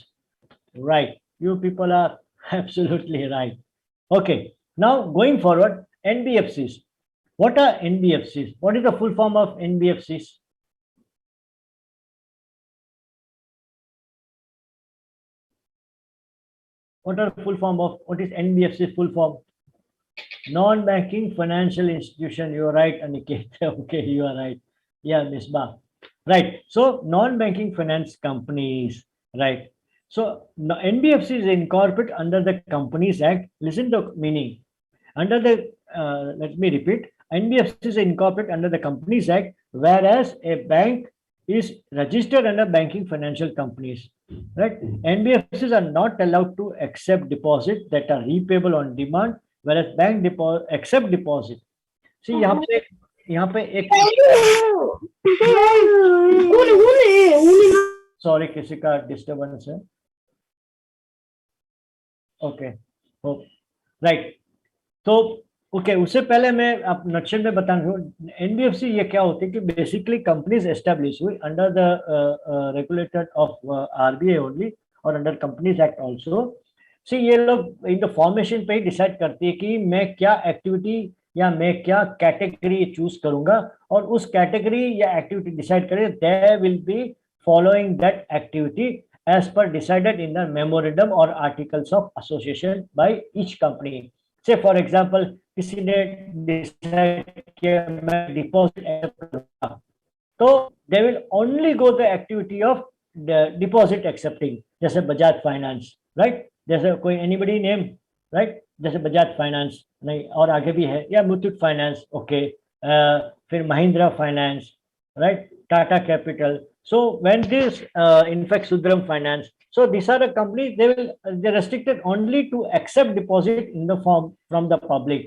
right? You people are absolutely right. Okay, now going forward, NBFCs. What are NBFCs? What is the full form of NBFCs? What is NBFC full form? Non-banking financial institution. You are right, Aniket. Okay, you are right. Yeah, Misbah. Right. So non-banking finance companies. Right. So NBFC is incorporated under the Companies Act. Listen to the meaning. Under the let me repeat. NBFC is incorporated under the Companies Act, whereas a bank is registered under banking financial companies. Right. NBFCs are not allowed to accept deposits that are repayable on demand, whereas bank accept deposit. See, यहाँ पे एक sorry किसी का disturbance है. Okay, right. तो okay, उससे पहले मैं आप नक्शे में बता दूं, एनबीएफसी ये क्या होती है कि बेसिकली कंपनीज एस्टेब्लिश हुई under the regulated of RBI only और अंडर कंपनीज एक्ट ऑल्सो. सी ये लोग इन द फॉर्मेशन पे ही डिसाइड करती है कि मैं क्या एक्टिविटी या मैं क्या कैटेगरी चूज करूंगा, और उस कैटेगरी या एक्टिविटी डिसाइड करें, they will be following that activity as per decided in the memorandum or articles of association by each company. Say for example, किसी ने डिसाइड किया मैं डिपॉजिट एक्सेप्ट करूंगा, तो they will only go the activity of deposit accepting, जैसे Bajaj finance, right, जैसे कोई anybody name, right, जैसे बजाज फाइनेंस नहीं, और आगे भी है, या मुथूट फाइनेंस, ओके, फिर Mahindra finance, right, Tata capital. So when this in fact Sudram Finance, so these are the companies, they're restricted only to accept deposit in the form from the public.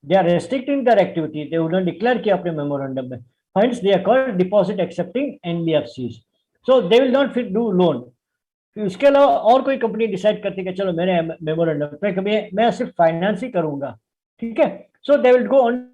They are restricting their activity, they would not declare किया अपने memorandum में, hence they are called deposit accepting NBFCs. So they will not fit do loan. उसके अलावा और कोई company decide करती है कि चलो मेरे मेमोरेंडम पे मैं सिर्फ फाइनेंस ही करूंगा, ठीक है, so they will go on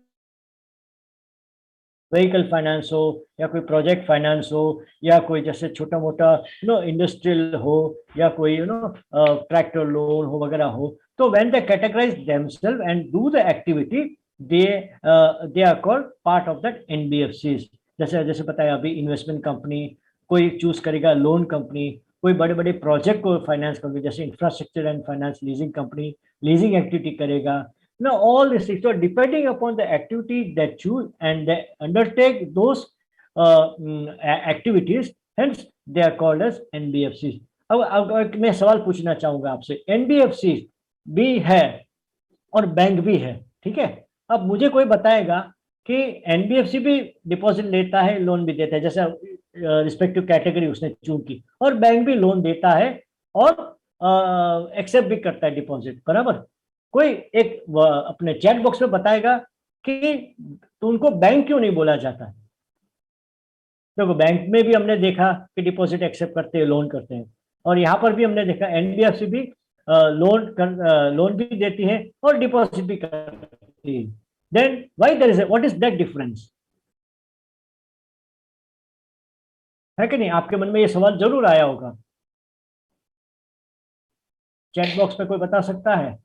vehicle finance हो, या कोई प्रोजेक्ट फाइनेंस हो, या कोई जैसे छोटा मोटा इंडस्ट्रियल हो, या कोई ट्रैक्टर लोन हो वगैरह हो. तो when they categorize themselves and do the activity, they are called part of that NBFCs. जैसे बताया अभी, इन्वेस्टमेंट कंपनी कोई चूज करेगा, लोन कंपनी कोई बड़े बड़े प्रोजेक्ट को फाइनेंस करेगी, जैसे infrastructure and finance leasing company leasing activity करेगा. Now, all this is so depending upon the activity that choose and they undertake those activities, hence they are called as NBFCs. अब मैं सवाल पूछना चाहूंगा आपसे, NBFC भी है और बैंक भी है, ठीक है. अब मुझे कोई बताएगा कि NBFC भी डिपॉजिट लेता है, लोन भी देता है, जैसे रिस्पेक्टिव कैटेगरी उसने चूज की, और बैंक भी लोन देता है और एक्सेप्ट भी करता है डिपॉजिट, बराबर. कोई एक अपने चैट बॉक्स में बताएगा कि तो उनको बैंक क्यों नहीं बोला जाता है. तो बैंक में भी हमने देखा कि डिपॉजिट एक्सेप्ट करते हैं, लोन करते हैं, और यहाँ पर भी हमने देखा एनबीएफसी भी लोन भी देती है और डिपॉजिट भी करती है. Then why there is what is that difference, है कि नहीं? आपके मन में ये सवाल जरूर आया होगा. चैट बॉक्स में कोई बता सकता है?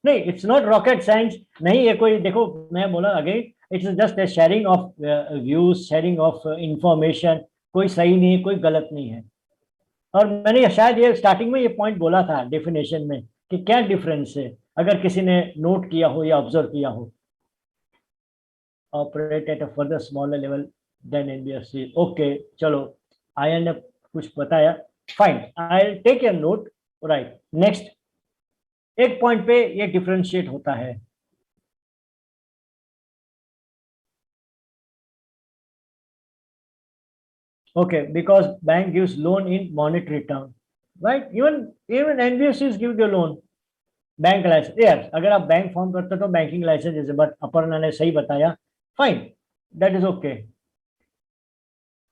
नहीं, इट्स नॉट रॉकेट साइंस, नहीं है कोई. देखो मैं बोला again, it's just a sharing of views, sharing of information. कोई सही नहीं है, कोई गलत नहीं है. और मैंने शायद ये स्टार्टिंग में ये पॉइंट बोला था डेफिनेशन में कि क्या डिफरेंस है, अगर किसी ने नोट किया हो या ऑब्जर्व किया हो. Operate at a further smaller level than NBFC. Okay, चलो आयन ने कुछ बताया, fine, I take your note, right. Next एक पॉइंट पे ये डिफरेंशिएट होता है. Okay, because bank gives loan in monetary term, right? Even NBFCs give the loan. Bank license, yes, अगर आप बैंक फॉर्म करते हो तो बैंकिंग लाइसेंस जैसे, बट अपर्णा ने सही बताया, फाइन, दैट इज ओके.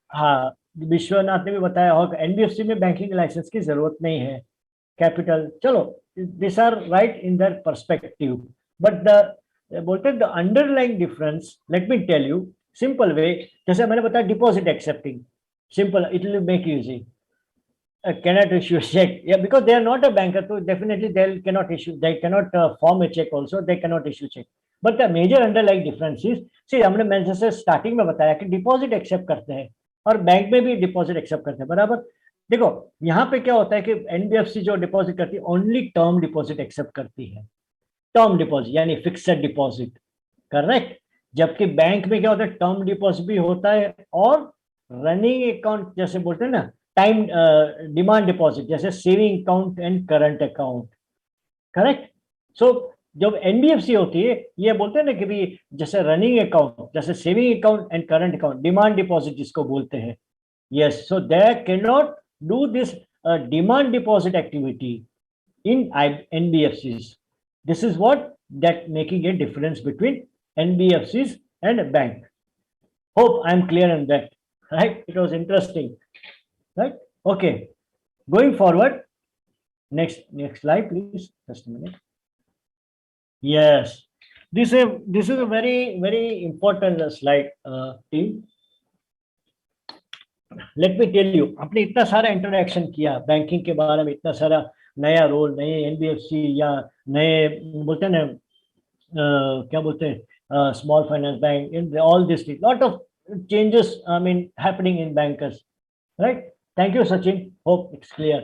हाँ, विश्वनाथ ने भी बताया होगा एनबीएफसी में बैंकिंग लाइसेंस की जरूरत नहीं है. कैपिटल, चलो this are right in that perspective, but the बोलते हैं the underlying difference, let me tell you simple way. जैसे मैंने बताया deposit accepting, simple, it will make you easy. Cannot issue a check, yeah, because they are not a banker, so definitely they cannot form a check also, they cannot issue check. But the major underlying difference is, see, हमने मैं जैसे starting में बताया कि deposit accept करते हैं और bank में भी डिपॉजिट एक्सेप्ट करते हैं, बराबर. देखो यहाँ पे क्या होता है कि एनबीएफसी जो डिपॉजिट करती है, ओनली टर्म डिपॉजिट एक्सेप्ट करती है, टर्म डिपॉजिट यानी फिक्स्ड डिपॉजिट, करेक्ट. जबकि बैंक में क्या होता है, टर्म डिपॉजिट भी होता है और रनिंग अकाउंट, जैसे बोलते हैं ना टाइम डिमांड डिपॉजिट, जैसे saving account and current account, correct. So जब एनबीएफसी होती है, ये बोलते हैं ना कि भी जैसे रनिंग अकाउंट, जैसे saving account and current account, demand deposit जिसको बोलते हैं, yes. So they can not do this demand deposit activity in NBFCs. This is what that making a difference between NBFCs and bank. Hope I am clear on that. Right, it was interesting, right? Okay, going forward, next slide please, just a minute. Yes, this is a very important slide, team. Let me tell you, आपने इतना सारा introduction किया banking के बारे में, इतना सारा नया रोल, नए एनबीएफसी या नए बोलते हैं ना क्या बोलते हैं small finance bank, in all this lot of changes I mean happening in bankers, right? Thank you Sachin, hope it's clear.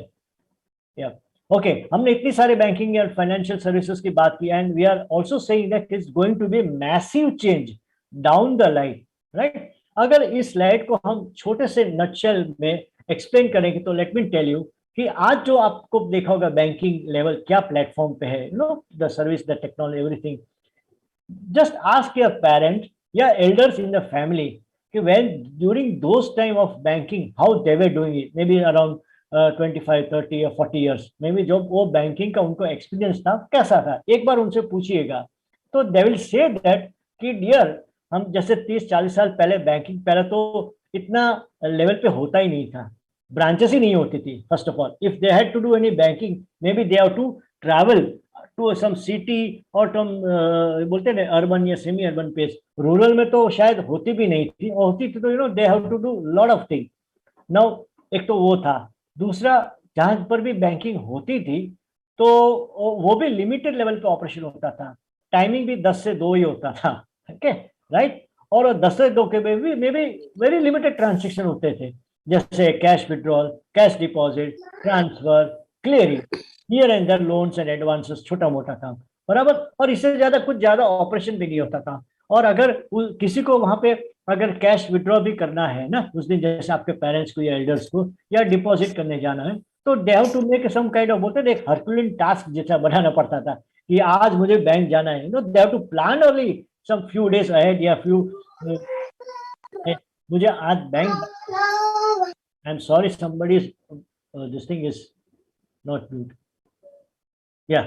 Yeah, okay, हमने इतनी सारे बैंकिंग और फाइनेंशियल सर्विसेज की बात की and we are also saying that it's going to be massive change down the line, right? अगर इस slide को हम छोटे से नटशेल में एक्सप्लेन करेंगे तो लेट मी टेल यू कि आज जो आपको देखा होगा बैंकिंग लेवल क्या प्लेटफॉर्म पे है, you know the service, the technology, everything. Just ask your parent, your elders in the family, when during those time of banking, how they were doing it, maybe around 25, 30 or 40 years, maybe जब वो banking का उनको experience था कैसा था, एक बार उनसे पूछिएगा तो दे विल से दैट कि डियर, हम जैसे 30-40 साल पहले बैंकिंग, पहले तो इतना लेवल पे होता ही नहीं था, ब्रांचेस ही नहीं होती थी. First of all, if they had to do any banking, may be they have to travel to some city और तुम बोलते हैं अर्बन या सेमी अर्बन प्लेस. रूरल में तो शायद होती भी नहीं थी, और होती थी तो you know they have to do lot of thing. Now एक तो वो था. दूसरा, जहां पर भी बैंकिंग होती थी तो वो भी लिमिटेड लेवल पे ऑपरेशन होता था, टाइमिंग भी 10 से 2 ही होता था, ओके राइट? और 10 से 2 के में भी may be very limited transaction होते थे, जैसे cash withdrawal, cash deposit, transfer, clearing, here and there loans and advances, छोटा मोटा काम, बराबर. और इससे ज्यादा कुछ ज्यादा ऑपरेशन भी नहीं होता था. और अगर किसी को वहां पे अगर कैश विड्रॉ भी करना है ना उस दिन, जैसे आपके पेरेंट्स को या एल्डर्स को, या डिपॉजिट करने जाना है, तो they have to make some kind of, बोलते हैं एक हरकुलिन टास्क जैसा बनाना पड़ता था कि आज मुझे बैंक जाना है. No, they have to plan early some few days ahead या फ्यू, मुझे आज bank, I am sorry somebody this thing is not good. Yeah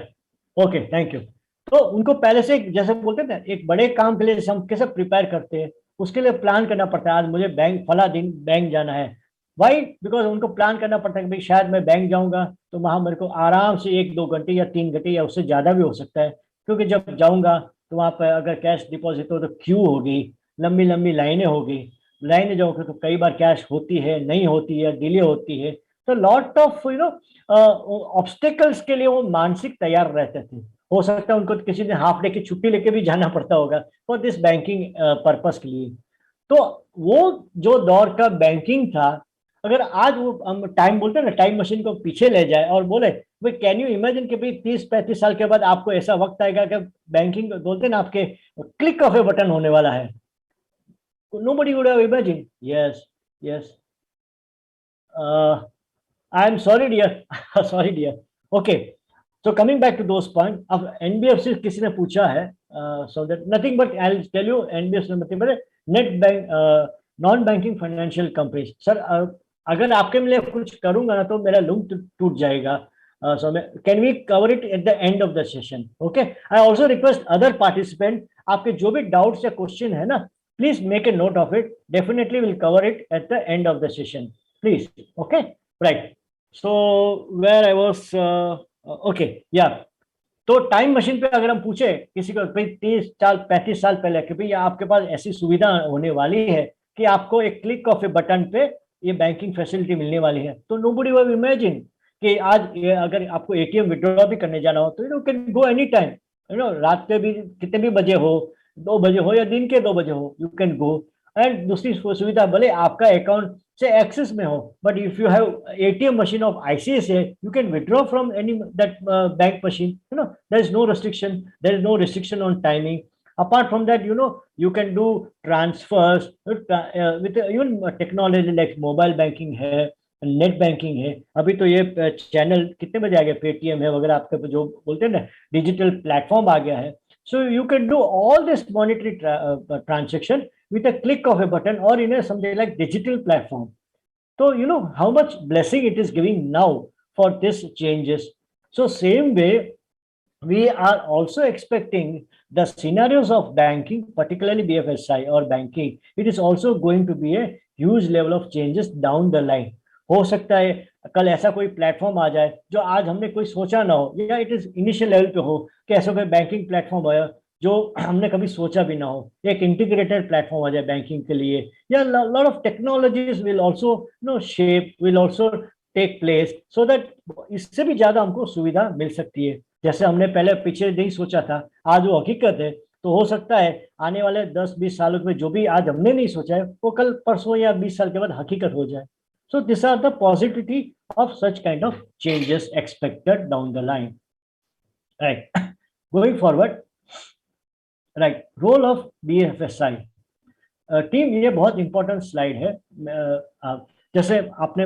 okay, thank you. तो उनको पहले से जैसे बोलते थे एक बड़े काम के लिए जैसे हम कैसे प्रिपेयर करते हैं, उसके लिए प्लान करना पड़ता है. आज मुझे बैंक फला दिन बैंक जाना है. वाई? बिकॉज उनको प्लान करना पड़ता है कि भाई शायद मैं बैंक जाऊंगा तो वहां मेरे को आराम से 1-2 घंटे या 3 घंटे या उससे ज्यादा भी हो सकता है, क्योंकि जब जाऊंगा तो वहां पर अगर कैश डिपॉजिट हो तो क्यू होगी, लंबी लंबी लाइनें होगी. लाइनें जो होगी तो कई बार कैश होती है, नहीं होती है, डिले होती है. तो lot of you know obstacles के लिए वो मानसिक तैयार रहते थे. हो सकता है उनको किसी दिन हाफ डे की छुट्टी लेके भी जाना पड़ता होगा फॉर दिस बैंकिंग पर्पस के लिए. तो वो जो दौर का बैंकिंग था, अगर आज वो हम टाइम बोलते हैं ना, टाइम मशीन को पीछे ले जाए और बोले भाई कैन यू इमेजिन कि भाई 30-35 साल के बाद आपको ऐसा वक्त आएगा कि बैंकिंग बोलते हैं ना आपके क्लिक ऑफ ए बटन होने वाला है. Nobody would have imagined. Yes, yes. I am sorry, dear. Sorry, dear. Okay. So coming back to those points, अब NBFC किसी ने पूछा है, so that nothing but I'll tell you NBFC मतलब net bank, non banking financial companies. Sir अगर आपके लिए कुछ करूंगा ना तो मेरा लूप टूट जाएगा. So can we cover it at the end of the session? Okay. I also request other participant, आपके जो भी doubts या question है ना, please make a note of it. Definitely we'll cover it at the end of the session. Please. Okay. Right. So where I was. Okay या तो time machine पे अगर हम पूछे किसी को भाई 30-35 साल पहले कि भाई आपके पास ऐसी सुविधा होने वाली है कि आपको एक क्लिक ऑफ ए बटन पे ये बैंकिंग फैसिलिटी मिलने वाली है, तो नोबडी वुड इमेजिन कि आज अगर आपको एटीएम विड्रॉ भी करने जाना हो तो you can go any time, you know रात के भी कितने भी बजे हो, 2 बजे हो या दिन के 2 बजे हो, यू कैन गो. एंड दूसरी सुविधा, भले आपका अकाउंट से एक्सेस में हो, but if you have ATM machine of ICICI you can withdraw from any that bank machine, you know there is no restriction, there is no restriction on timing. Apart from that, you know, you can do transfers with even technology like mobile banking है, net banking है. अभी तो ये channel कितने बजे आ गया, Paytm है वगैरह, आपके जो बोलते हैं ना डिजिटल प्लेटफॉर्म आ गया है. So you can do all this monetary transaction with a click of a button or in a something like digital platform. So you know how much blessing it is giving now for this changes. So same way we are also expecting the scenarios of banking, particularly BFSI or banking, it is also going to be a huge level of changes down the line. हो सकता है कल ऐसा कोई platform आ जाए जो आज हमने कोई सोचा ना हो, या इट इज इनिशियल लेवल पे हो कि ऐसा कोई बैंकिंग प्लेटफॉर्म आया जो हमने कभी सोचा भी ना हो, एक इंटीग्रेटेड प्लेटफॉर्म आ जाए बैंकिंग के लिए. Yeah lot of technologies will also no shape, will also take place so that इससे भी ज्यादा हमको सुविधा मिल सकती है। जैसे हमने पहले पिछले नहीं सोचा था, आज वो हकीकत है। तो हो सकता है आने वाले 10-20 सालों में जो भी आज हमने नहीं सोचा है वो कल परसों या 20 साल के बाद हकीकत हो जाए। So this are the positivity of such kind of changes expected down the line, right? Going forward, right, role of BFSI team, ये बहुत इंपॉर्टेंट स्लाइड है। जैसे आपने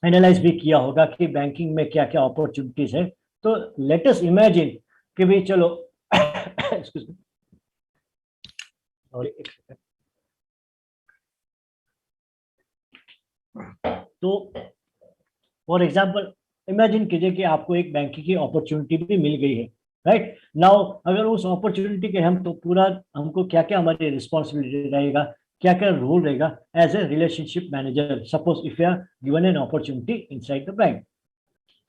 एनालाइज भी किया होगा कि बैंकिंग में क्या क्या अपॉर्चुनिटीज है। तो लेट अस इमेजिन कि भाई चलो excuse me, sorry, एक सेकंड। तो फॉर एग्जाम्पल इमेजिन कीजिए कि आपको एक बैंकिंग की अपॉर्चुनिटी भी मिल गई है, राइट नाउ। अगर उस अपॉर्चुनिटी के हम तो पूरा हमको क्या क्या हमारी रिस्पॉन्सिबिलिटी रहेगा, क्या क्या रोल रहेगा as a relationship manager, suppose if you are given an opportunity inside the bank.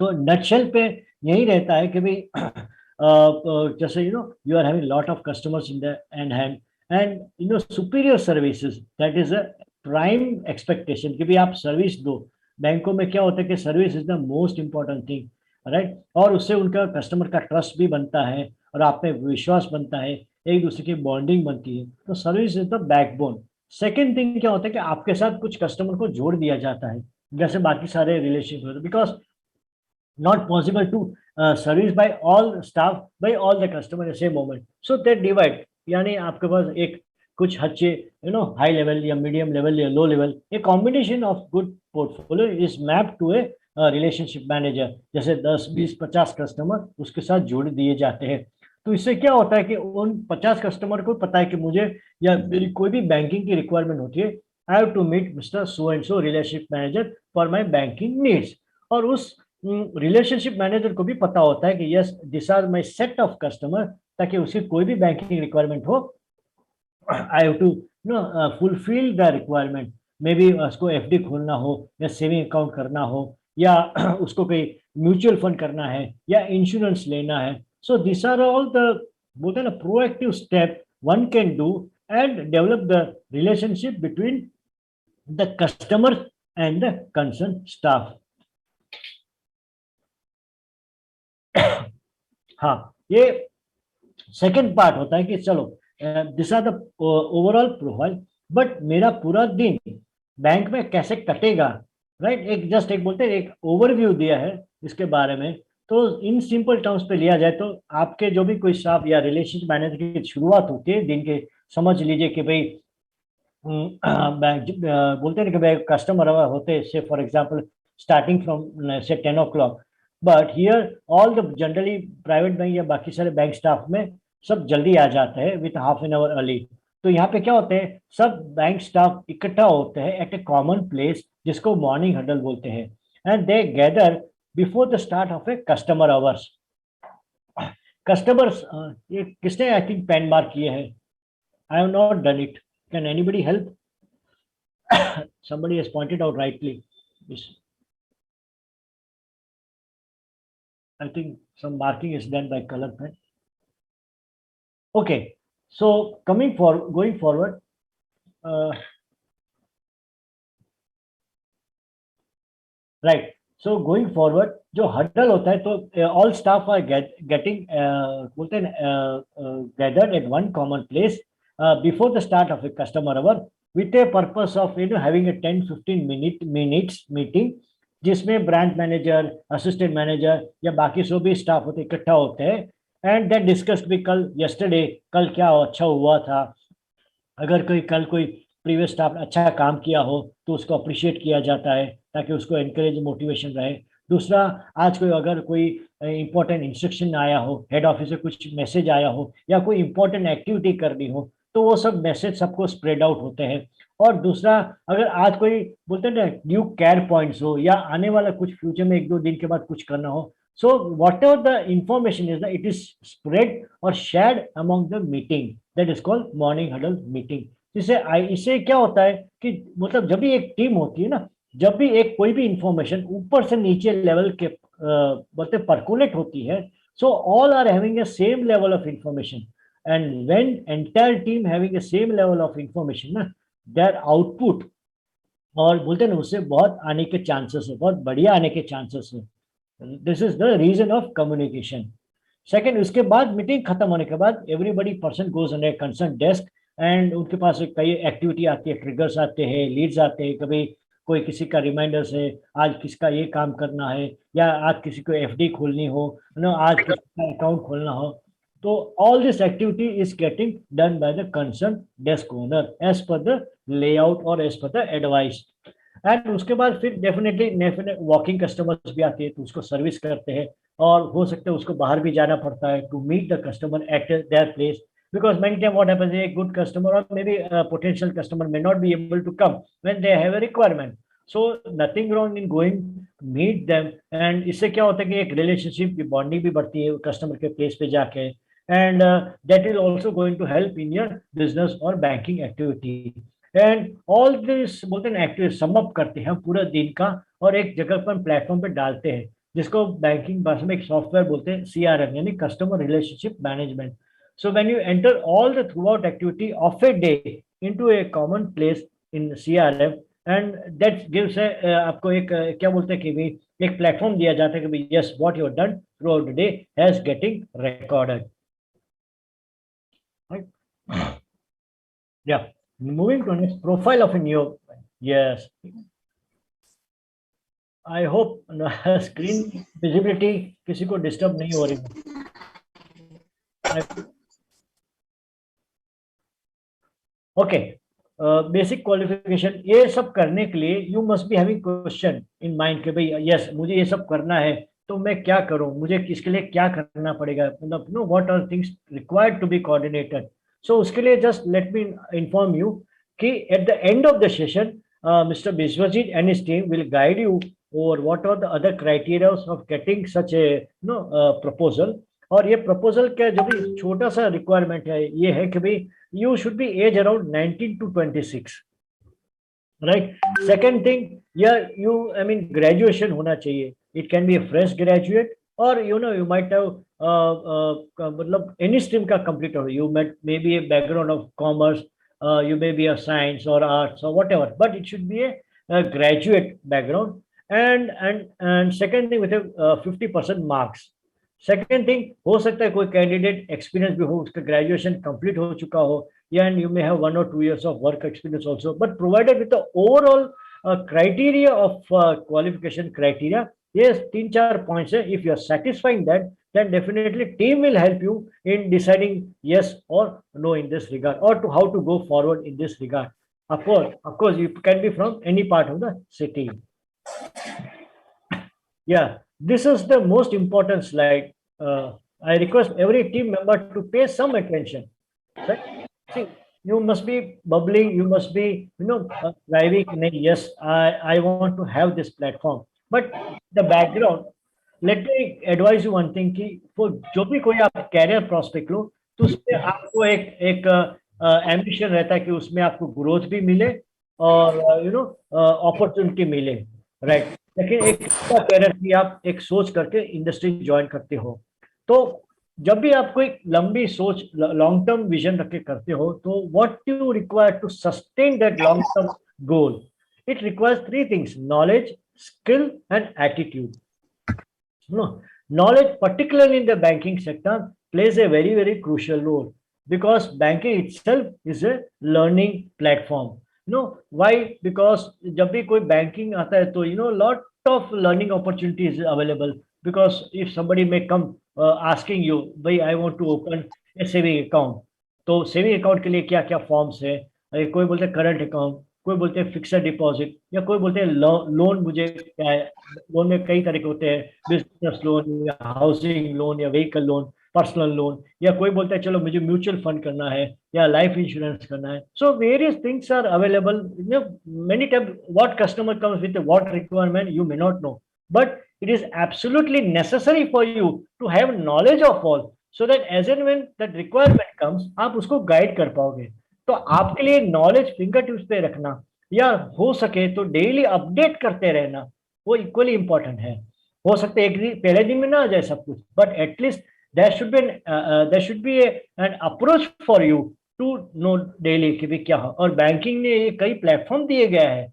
तो नटशेल पे यही रहता है कि भाई जैसे you are having lot of customers in the hand and superior services, that is a prime expectation कि भाई आप सर्विस दो। बैंकों में क्या होता है कि service is the most important thing, right. और उससे उनका कस्टमर का ट्रस्ट भी बनता है और आप में विश्वास बनता है, एक दूसरे की बॉन्डिंग बनती है। तो service is the backbone. Second thing क्या होता है कि आपके साथ कुछ कस्टमर को जोड़ दिया जाता है, जैसे बाकी सारे रिलेशनशिप होते हैं, because not possible to service by all staff by all the customer at the same moment, so they divide। यानी आपके पास एक कुछ अच्छे हाई लेवल या मीडियम लेवल या low level, a combination of good portfolio is map to a relationship manager. जैसे 10 20 50 customer उसके साथ जोड़ दिए जाते हैं। तो इससे क्या होता है कि उन 50 कस्टमर को पता है कि मुझे या मेरी कोई भी बैंकिंग की रिक्वायरमेंट होती है, I have to meet mister so and so relationship manager for my banking needs. और उस रिलेशनशिप मैनेजर को भी पता होता है कि yes this are my set of customer, ताकि उसकी कोई भी बैंकिंग रिक्वायरमेंट हो, I have to fulfil the requirement. Maybe उसको एफडी खोलना हो या सेविंग अकाउंट करना हो या उसको कोई म्यूचुअल फंड करना है या इंश्योरेंस लेना है। So this are all the बोलते हैं ना proactive step one can do and develop the relationship between the customer and the concern staff. हाँ, ये सेकंड पार्ट होता है कि चलो this are the overall profile, but मेरा पूरा दिन बैंक में कैसे कटेगा, राइट। एक जस्ट एक बोलते हैं एक ओवरव्यू दिया है इसके बारे में। तो इन सिंपल टर्म्स पे लिया जाए तो आपके जो भी कोई स्टाफ या रिलेशनशिप मैनेजर की शुरुआत होती है दिन के, समझ लीजिए कि भाई बोलते हैं कि भाई कस्टमर होते से फॉर एग्जाम्पल स्टार्टिंग फ्रॉम से 10 o'clock, but here all the generally private bank या बाकी सारे बैंक स्टाफ में सब जल्दी आ जाते हैं with half an hour early. तो यहाँ पे क्या होते हैं, सब बैंक स्टाफ इकट्ठा होते हैं एट ए कॉमन प्लेस जिसको मॉर्निंग हडल बोलते हैं, and they gather before the start of a customer hours. Customers ये किसने आई थिंक पेन मार्क किए हैं, I have not done it, can anybody help? somebody has pointed out rightly this. I think some marking is done by color pen. Okay, so going forward, right. So going forward, जो huddle होता है तो all staff are getting बोलते हैं gathered at one common place before the start of a customer hour with a purpose of having a 10-15 minutes meeting, जिसमें branch manager, assistant manager या बाकी सभी भी स्टाफ होते इकट्ठा होते हैं, एंड दैट डिस्कस्ड भी कल यस्टरडे कल क्या अच्छा हुआ था। अगर कल कोई प्रीवियस स्टाफ अच्छा काम किया हो तो उसको अप्रिशिएट किया जाता है ताकि उसको एनकरेज मोटिवेशन रहे। दूसरा, आज अगर कोई इंपॉर्टेंट इंस्ट्रक्शन आया हो, हेड ऑफिस से कुछ मैसेज आया हो या कोई इंपॉर्टेंट एक्टिविटी करनी हो तो वो सब मैसेज सबको स्प्रेड आउट होते हैं। और दूसरा, अगर आज कोई बोलते हैं ना न्यू केयर पॉइंट्स हो या आने वाला कुछ फ्यूचर में 1-2 दिन के बाद कुछ करना हो, so whatever the information is it is spread और shared among the meeting, that is called morning huddle meeting. इससे क्या होता है कि मतलब जब भी एक टीम होती है ना, जब भी एक कोई भी इंफॉर्मेशन ऊपर से नीचे लेवल के बोलते परकोलेट होती है, so all are having a same level of information, and when entire team having the same level of information, their output और बोलते हैं ना उससे बहुत आने के चांसेस है, बहुत बढ़िया आने के चांसेस है. This is the reason of communication. Second, उसके बाद मीटिंग खत्म होने के बाद everybody person goes on a concern desk and उनके पास कई एक्टिविटी आती है, ट्रिगर्स आते हैं, लीड्स आते हैं. कभी कोई किसी का रिमाइंडर्स है, आज किसका ये काम करना है, या आज किसी को एफडी खोलनी हो, आज किसी का अकाउंट खोलना हो. तो all this activity is getting done by the concern desk owner as per the layout और as per the advice. And उसके बाद फिर डेफिनेटली वॉकिंग कस्टमर्स भी आते हैं तो उसको सर्विस करते हैं. और हो सकता है उसको बाहर भी जाना पड़ता है to meet the customer at their place, because many times what happens is a good customer or maybe a potential customer may not be able to come when they have a requirement. So nothing wrong in going to meet them. And इससे क्या होता है कि एक relationship की bonding भी बढ़ती है कस्टमर के प्लेस पे जाके. And that will also going to help in your business और banking activity. And all this बोलते हैं एक्टिविटी सम अप करते हैं पूरा दिन का और एक जगह पर प्लेटफॉर्म पे डालते हैं, जिसको बैंकिंग भाषा में एक सॉफ्टवेयर बोलते हैं CRM, यानी customer relationship management. So when you enter all the throughout activity of a day into a common place in CRM, and that gives a आपको एक क्या बोलते हैं कि भी एक प्लेटफॉर्म दिया जाता है कि भी yes what you have done throughout the day has getting recorded. Right? Yeah. Moving to next profile of a new. Yes. I hope screen visibility किसी को disturb नहीं हो रही. ओके, बेसिक क्वालिफिकेशन ये सब करने के लिए you must be having question in mind कि भाई यस मुझे ये सब करना है तो मैं क्या करूं, मुझे किसके लिए क्या करना पड़ेगा, मतलब know what are things required to be coordinated. So उसके लिए just let me inform you कि at the end of the session mister Biswajit and his team will guide you over what are the other criteria of getting such a proposal. और ये proposal का जो भी छोटा सा रिक्वायरमेंट है ये है कि भाई you should be age around 19 to 26, right? Second thing, yeah, I mean graduation होना चाहिए. It can be a fresh graduate or you might have मतलब any stream का complete हो. You might maybe a background of commerce, you may be a science or arts or whatever, but it should be a graduate background. And second thing with a 50% marks. Second thing, हो सकता है कोई candidate experience भी हो, उसका graduation complete हो चुका हो, yeah and you may have 1 or 2 years of work experience also, but provided with the overall criteria of qualification criteria. ये 3-4 पॉइंट्स है. If you are satisfying that then definitely team will help you in deciding yes or no in this regard, or to how to go forward in this regard. Of course you can be from any part of the city. Yeah, this is the most important slide. I request every team member to pay some attention. Right? See, you must be bubbling, you must be driving. Yes, I want to have this platform. But the background, let me advise you one thing कि for जो भी कोई आप career prospect लो तो उसमें आपको एक ambition रहता है कि उसमें आपको ग्रोथ भी मिले और अपॉर्चुनिटी मिले, राइट. लेकिन एक कैरियर की आप एक सोच करके इंडस्ट्री ज्वाइन करते हो, तो जब भी आपको एक लंबी सोच लॉन्ग टर्म विजन रख के करते हो तो what you require to sustain that long term goal, it requires 3 things: knowledge, skill and attitude. Knowledge, particularly in the banking sector, plays a very, very crucial role because banking itself is a learning platform. Why? Because जब भी कोई banking आता है तो lot of learning opportunities available, because if somebody may come asking you, भाई I want to open a saving account, तो saving account के लिए क्या क्या फॉर्म्स है, कोई बोलते हैं करंट अकाउंट, कोई बोलते हैं फिक्स्ड डिपॉजिट, या कोई बोलते हैं लोन. मुझे क्या है, लोन में कई तरह के होते हैं, बिजनेस लोन या हाउसिंग लोन या व्हीकल लोन, पर्सनल लोन, या कोई बोलता है चलो मुझे म्यूचुअल फंड करना है या लाइफ इंश्योरेंस करना है. So various things are available. Many time what customer comes with what requirement you may not know, but it is absolutely necessary for you to have knowledge of all, so that as and when that requirement comes आप उसको guide कर पाओगे. तो आपके लिए knowledge finger tips पे रखना या हो सके तो डेली अपडेट करते रहना वो इक्वली इंपॉर्टेंट है. हो सकता है एक दिन पहले दिन में ना आ जाए सब कुछ, but at least there should be an approach for you to know daily कि भी क्या हो. और बैंकिंग ने ये कई प्लेटफॉर्म दिए गया है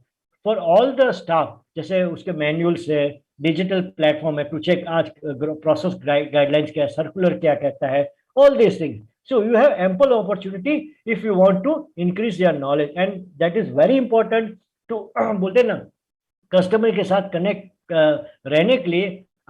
फॉर ऑल द स्टाफ, जैसे उसके मैनुअल्स है, डिजिटल प्लेटफॉर्म है टू चेक आज प्रोसेस गाइडलाइंस क्या है, सर्कुलर क्या कहता है, all this things. So you have ample opportunity if you want to increase your knowledge, and that is very important to बोलते हैं ना, कस्टमर के साथ कनेक्ट रहने के लिए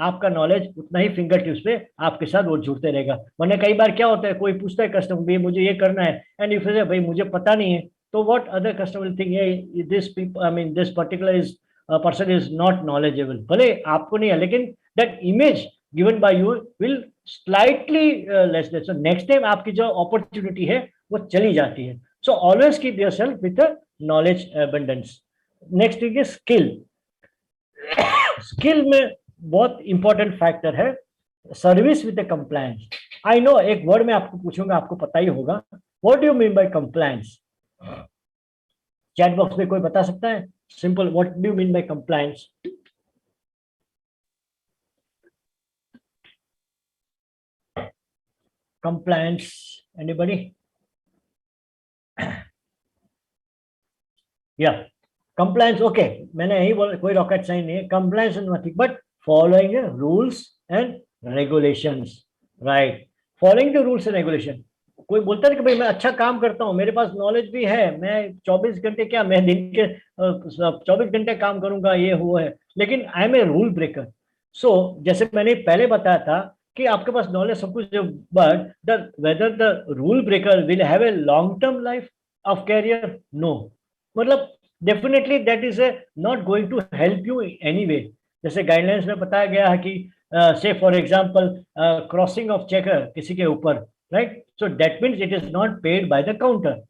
आपका नॉलेज उतना ही फिंगर टिप्स पे आपके साथ वो जुड़ते रहेगा. वरना कई बार क्या होता है, कोई पूछता है कस्टमर, भाई मुझे ये करना है, एंड इफ भाई मुझे पता नहीं है, तो what other customer will think, this people, I mean this particular is person is not knowledgeable. भले आपको नहीं है, लेकिन that image given by you will slightly less. So next time आपकी जो अपॉर्चुनिटी है वो चली जाती है. So always keep yourself with knowledge abundance. Next is skill. Skill में बहुत इंपॉर्टेंट फैक्टर है service with compliance. I know एक वर्ड में आपको पूछूंगा, आपको पता ही होगा. What do you mean by compliance? Chat box में कोई बता सकता है? Simple, what do you mean by compliance? Compliance, anybody? या compliance, okay, मैंने यही बोला, कोई रॉकेट साइंस नहीं है. compliance is nothing but following the rules and regulations, right? following the rules and regulation. कोई बोलता है कि भाई मैं अच्छा काम करता हूँ, मेरे पास नॉलेज भी है, मैं 24 घंटे क्या, मैं दिन के 24 घंटे काम करूंगा, ये हुआ है, लेकिन I am a rule breaker. So जैसे मैंने पहले बताया था कि आपके पास नॉलेज सब कुछ, but the whether the rule breaker will have a long term life of career? No. मतलब definitely that is not going to help you any way. जैसे गाइडलाइंस में बताया गया है कि say for example crossing of checker किसी के ऊपर, right? So that means it is not paid by the counter,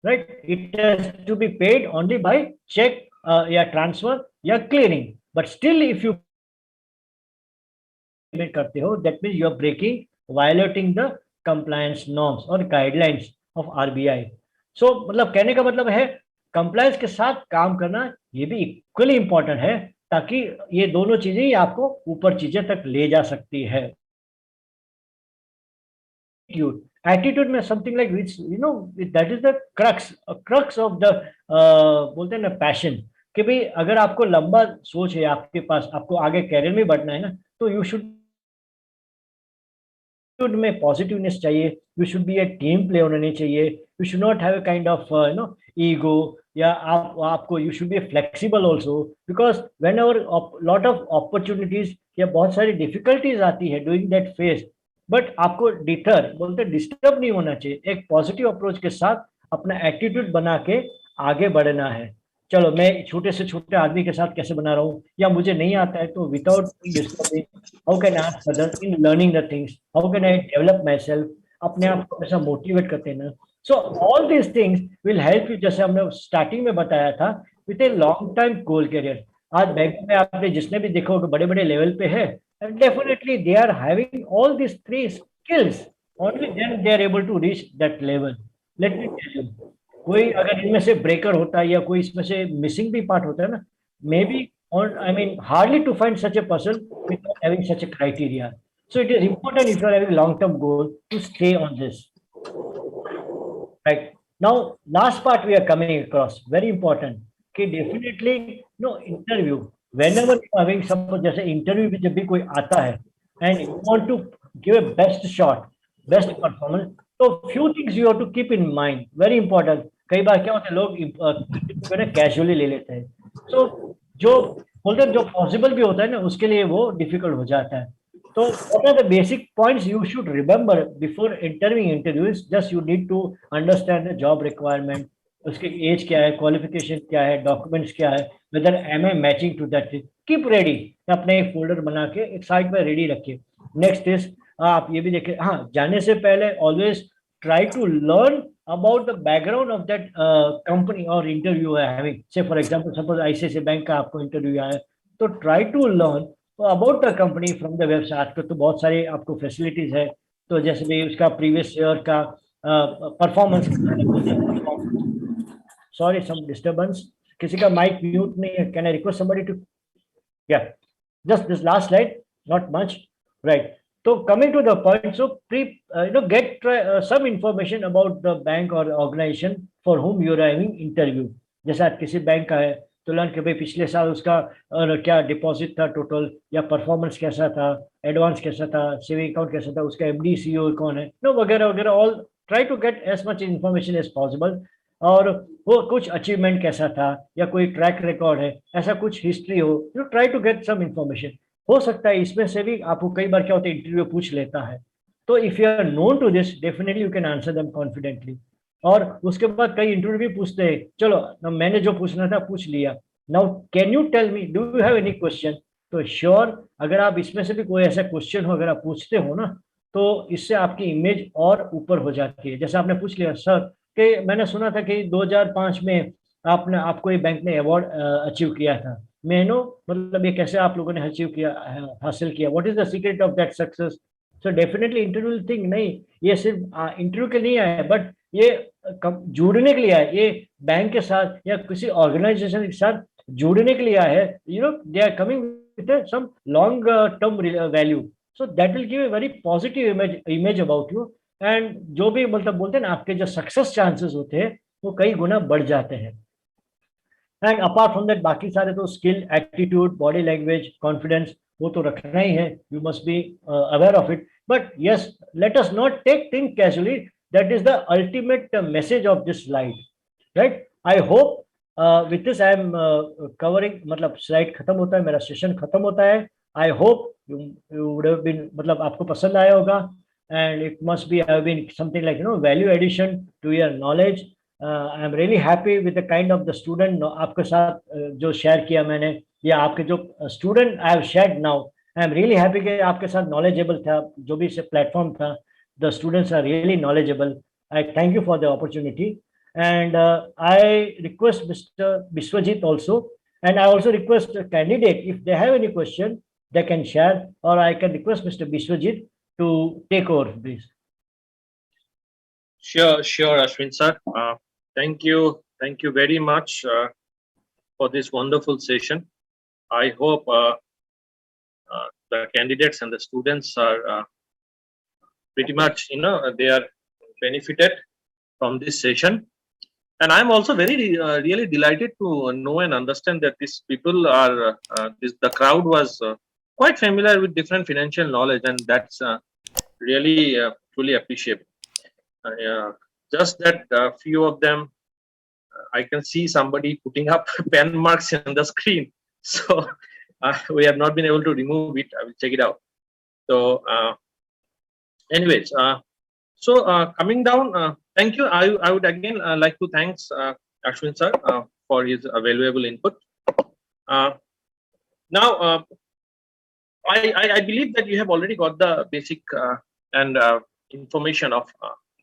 right? It has to be paid only by cheque या ट्रांसफर या clearing. But still if you करते हो, that means you are breaking, violating the compliance norms और guidelines of RBI. So मतलब कहने का मतलब है कंप्लायंस के साथ काम करना ये भी इक्वली इंपॉर्टेंट है, ताकि ये दोनों चीजें ही आपको ऊपर चीजें तक ले जा सकती है. एटीट्यूड में something like which you know that is the crux of the बोलते हैं ना पैशन, कि भाई अगर आपको लंबा सोच है आपके पास, आपको आगे कैरियर में बढ़ना है ना, तो यू शुड में पॉजिटिवनेस चाहिए. You should be A team play होने चाहिए. You should not have a kind of you know ego, या आपको you should be flexible also, because when ever lot of opportunities या बहुत सारी डिफिकल्टीज आती है डूइंग दैट फेज, बट आपको बोलते डिस्टर्ब नहीं होना चाहिए. एक पॉजिटिव अप्रोच के साथ अपना एटीट्यूड बना के आगे बढ़ना है. चलो मैं छोटे से छोटे आदमी के साथ कैसे बना रहा हूँ, या मुझे नहीं आता है तो without disturbing, how can I ask others in learning the things, how can I develop my self, अपने आप को कैसा मोटिवेट करते हैं ना. So all these things will help you, जैसे हमने स्टार्टिंग में बताया था, with a long time goal career. आज बैंक में आपने जिसने भी देखो बड़े बड़े लेवल पे है, definitely they are having all this 3 skills, only then they are able to reach that level. Let me tell you, कोई अगर इनमें से ब्रेकर होता है या कोई इसमें से मिसिंग भी पार्ट होता है ना, मे बी, और I mean hardly to find such a person without having such a criteria. So it is important if you are having long term goal to stay on this. Right now, last part we are coming across, very important, कि definitely no interview, whenever you are having suppose जैसे interview में जब भी कोई आता है and you want to give a best shot, best performance, तो few things you have to keep in mind, very important. कई बार क्या होता है, लोग कैजुअली ले लेते हैं, so जो बोलते हैं जो पॉसिबल भी होता है ना, उसके लिए वो डिफिकल्ट हो जाता है. So what are the basic points you should remember before entering interviews? Just you need to understand the job requirement, उसके एज क्या है, क्वालिफिकेशन क्या है, डॉक्यूमेंट्स क्या है, whether am I matching to that. Keep ready, अपने एक folder बना के एक साइड में रेडी रखिए. नेक्स्ट इज आप ये भी देखिए, हाँ, जाने से पहले always try to learn about the background of that company or interview you are having. Say for example, suppose ICICI bank का आपको इंटरव्यू आया है, तो try to learn about the company from the website. आजकल तो बहुत सारे आपको फैसिलिटीज है, तो जैसे भी उसका प्रीवियस ईयर का परफॉर्मेंस. सॉरी सम डिस्टर्बेंस, किसी का माइक म्यूट नहीं है, can I request somebody to, या just this last slide, not much, right? तो coming to the point, so get some information about the bank और organisation for whom you are having interview. जैसे आज किसी bank का है, तुलन कि भाई पिछले साल उसका क्या डिपॉजिट था टोटल, या परफॉर्मेंस कैसा था, एडवांस कैसा था, सेविंग अकाउंट कैसा था, उसका एमडी सीईओ कौन है, नो वगैरह वगैरह, all try to get as much information as possible. और वो कुछ अचीवमेंट कैसा था या कोई ट्रैक रिकॉर्ड है, ऐसा कुछ हिस्ट्री हो, you try to get some information. हो सकता है इसमें से भी आपको कई बार क्या होता है इंटरव्यू पूछ लेता है, तो if you are known to this definitely you can answer them confidently. और उसके बाद कई इंटरव्यू भी पूछते हैं, चलो ना मैंने जो पूछना था पूछ लिया, now can you tell me do you have any question. तो श्योर अगर आप इसमें से भी कोई ऐसा क्वेश्चन हो, अगर आप पूछते हो ना, तो इससे आपकी इमेज और ऊपर हो जाती है। जैसे आपने पूछ लिया सर कि मैंने सुना था कि 2005 में आपको ये बैंक ने अवार्ड अचीव किया था, मैं नो मतलब ये कैसे आप लोगों ने अचीव किया, हासिल किया, what is the secret of that success. So definitely interview thing नहीं, ये सिर्फ इंटरव्यू के लिए है, बट ये जुड़ने के लिए है, ये बैंक के साथ या किसी ऑर्गेनाइजेशन के साथ जुड़ने के लिए है, you know they are coming with some long term value, so that will give a very positive image about you. And जो भी मतलब बोलते हैं ना, आपके जो सक्सेस चांसेस होते हैं वो कई गुना बढ़ जाते हैं। एंड अपार्ट फ्रॉम दैट बाकी सारे तो skill, attitude, body language, confidence, वो तो रखना ही है, you must be aware of it. But yes, let us not take thing casually, that is the ultimate message of this slide, right. I hope with this I am covering, मतलब slide खत्म होता है, मेरा session खत्म होता है। I hope you would have been, मतलब आपको पसंद आया होगा, and it must be have been something like value addition to your knowledge. I am really happy with the kind of the student आपके साथ जो शेयर किया मैंने, या आपके जो student I have shared now, I am really happy कि आपके साथ नॉलेजेबल था, जो भी से प्लेटफॉर्म था, the students are really knowledgeable. I thank you for the opportunity, and I request Mr. Biswajit also, and I also request a candidate if they have any question they can share, or I can request Mr. Biswajit to take over, please. Sure, Ashwin sir. Thank you very much for this wonderful session. I hope the candidates and the students are pretty much, they are benefited from this session. And I'm also very really delighted to know and understand that these people are, the crowd was quite familiar with different financial knowledge, and that's really truly appreciable. Just that few of them, I can see somebody putting up pen marks on the screen, so we have not been able to remove it. I will check it out. So anyways, coming down, thank you. I would again like to thanks Ashwin sir for his valuable input. Now I believe that you have already got the basic and information of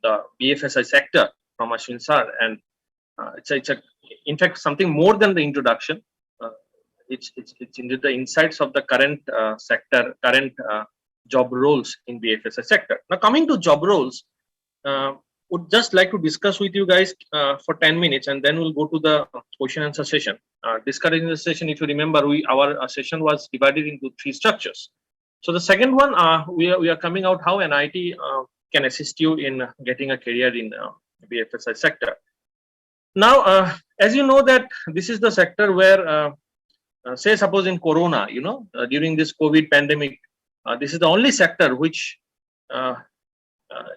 the BFSI sector from Ashwin sir, and it's in fact something more than the introduction. It's into the insights of the current sector, current job roles in BFSI sector. Now coming to job roles, would just like to discuss with you guys for 10 minutes, and then we'll go to the question answer session. Discussing the session, if you remember, our session was divided into 3 structures. So the second one, we are coming out how NIT can assist you in getting a career in BFSI sector. Now, as you know that this is the sector where, say suppose in Corona, during this COVID pandemic, this is the only sector which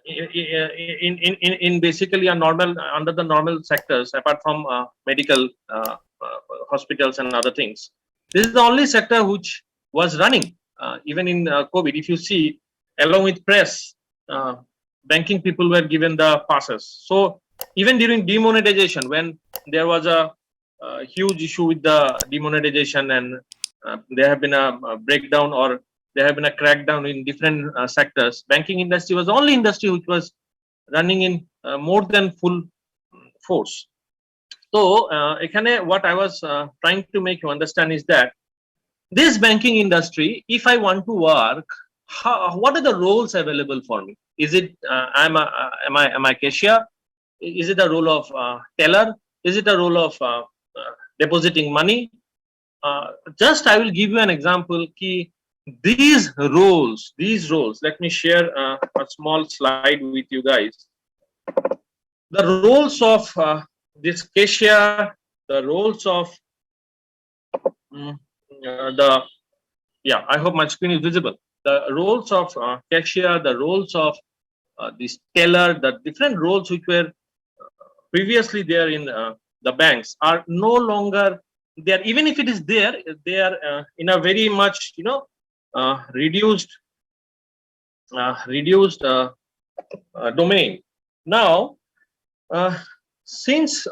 in basically a normal, under the normal sectors, apart from medical hospitals and other things, this is the only sector which was running even in COVID. If you see, along with press, banking people were given the passes. So even during demonetization, when there was a huge issue with the demonetization, and there have been a breakdown, or there have been a crackdown in different sectors, banking industry was the only industry which was running in more than full force. So what I was trying to make you understand is that this banking industry, if I want to work, what are the roles available for me? Is it am I cashier? Is it a role of teller? Is it a role of depositing money? Just I will give you an example. These roles, let me share a small slide with you guys. The roles of this cashier, the roles of mm, the yeah, I hope my screen is visible. The roles of cashier, the roles of this teller, the different roles which were previously there in the banks are no longer there. Even if it is there, they are in a very much reduced domain. Now, uh, since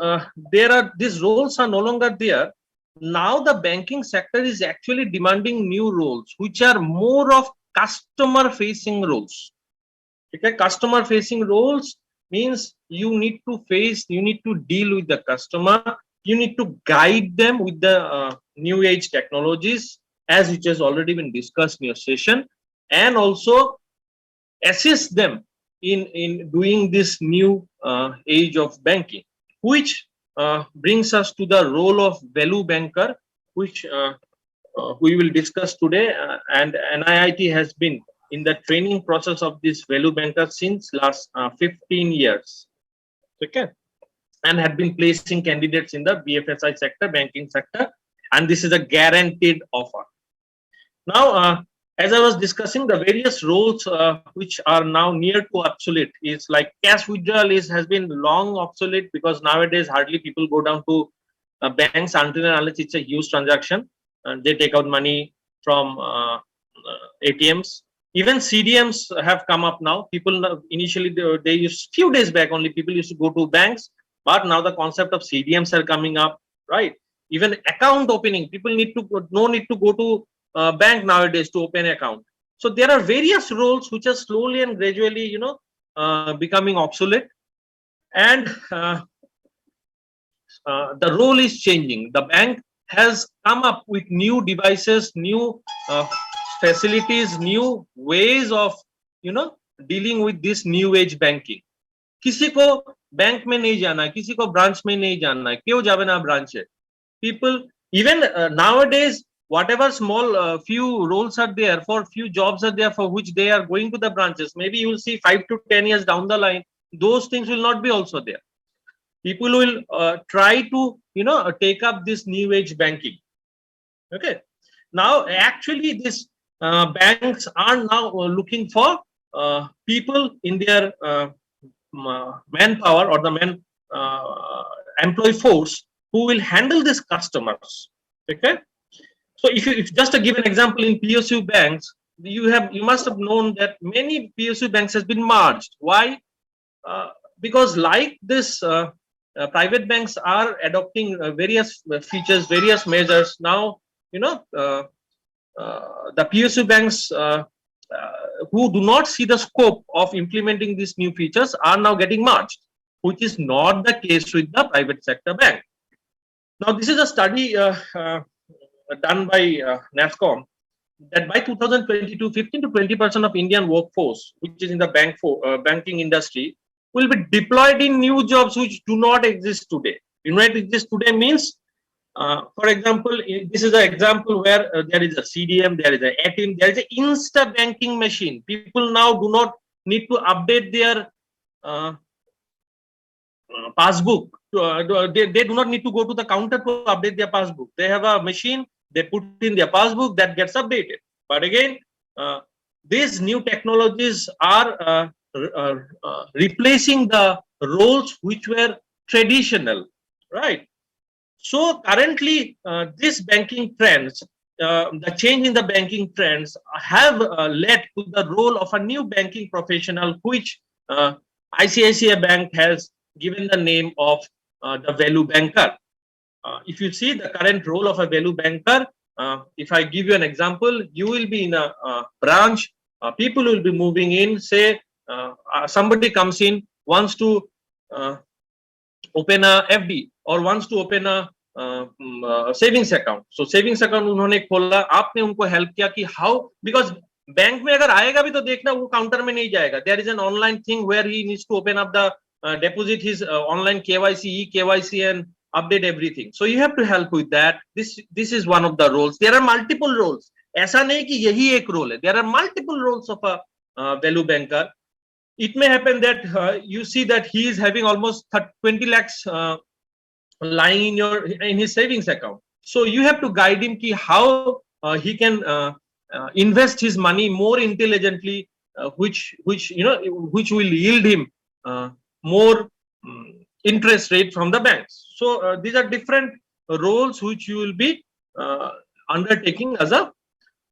there are these roles are no longer there, now the banking sector is actually demanding new roles, which are more of customer facing roles. Okay, customer facing roles means you need to deal with the customer, you need to guide them with the new age technologies, as which has already been discussed in your session, and also assist them in doing this new age of banking, which brings us to the role of value banker, which we will discuss today. And NIIT has been in the training process of this value banker since last 15 years. Okay, and had been placing candidates in the BFSI sector, banking sector, and this is a guaranteed offer. Now, as I was discussing, the various roles which are now near to obsolete is like cash withdrawal has been long obsolete, because nowadays hardly people go down to banks until and unless it's a huge transaction and they take out money from ATMs. Even CDMs have come up now. People initially they used few days back only people used to go to banks, but now the concept of CDMs are coming up, right? Even account opening, people no need to go to bank nowadays to open account. So there are various roles which are slowly and gradually, becoming obsolete, and the role is changing. The bank has come up with new devices, new facilities, new ways of dealing with this new age banking. किसी को bank में नहीं जाना है, किसी को branch में नहीं जाना है, क्यों जावे ना ब्रांच है? People even nowadays, whatever small few roles are there, for few jobs are there for which they are going to the branches, maybe you will see 5 to 10 years down the line, those things will not be also there. People will try to take up this new age banking. Okay, now actually this banks are now looking for people in their manpower or the employee force who will handle these customers. Okay, so if just to give an example, in PSU banks, you must have known that many PSU banks has been merged. Why? Because like this, private banks are adopting various features, various measures. Now, the PSU banks who do not see the scope of implementing these new features are now getting merged, which is not the case with the private sector bank. Now, this is a study done by NASSCOM, that by 2022, 15 to 20% of Indian workforce, which is in the banking industry, will be deployed in new jobs which do not exist today. Do not exist today means, for example, this is an example where there is a CDM, there is an ATM, there is an Insta banking machine. People now do not need to update their passbook. They do not need to go to the counter to update their passbook. They have a machine, they put in their passbook, that gets updated. But again, these new technologies are replacing the roles which were traditional, right? So currently, this banking trends, the change in the banking trends have led to the role of a new banking professional, which ICICI Bank has given the name of the value banker. If you see the current role of a value banker, if I give you an example, you will be in a branch, people will be moving in, say somebody comes in, wants to open a FD or wants to open a savings account. So savings account उन्होंने खोला, आपने उनको help किया कि how, because bank में अगर आएगा भी तो देखना वो काउंटर में नहीं जाएगा. There is an online thing where he needs to open up the deposit his online KYC, KYC and update everything. So you have to help with that. This is one of the roles. There are multiple roles. ऐसा नहीं कि यही एक role है. There are multiple roles of a value banker. It may happen that you see that he is having almost 20 lakhs lying in his savings account. So you have to guide him ki how he can invest his money more intelligently, which which will yield him more interest rate from the banks. So these are different roles which you will be undertaking as a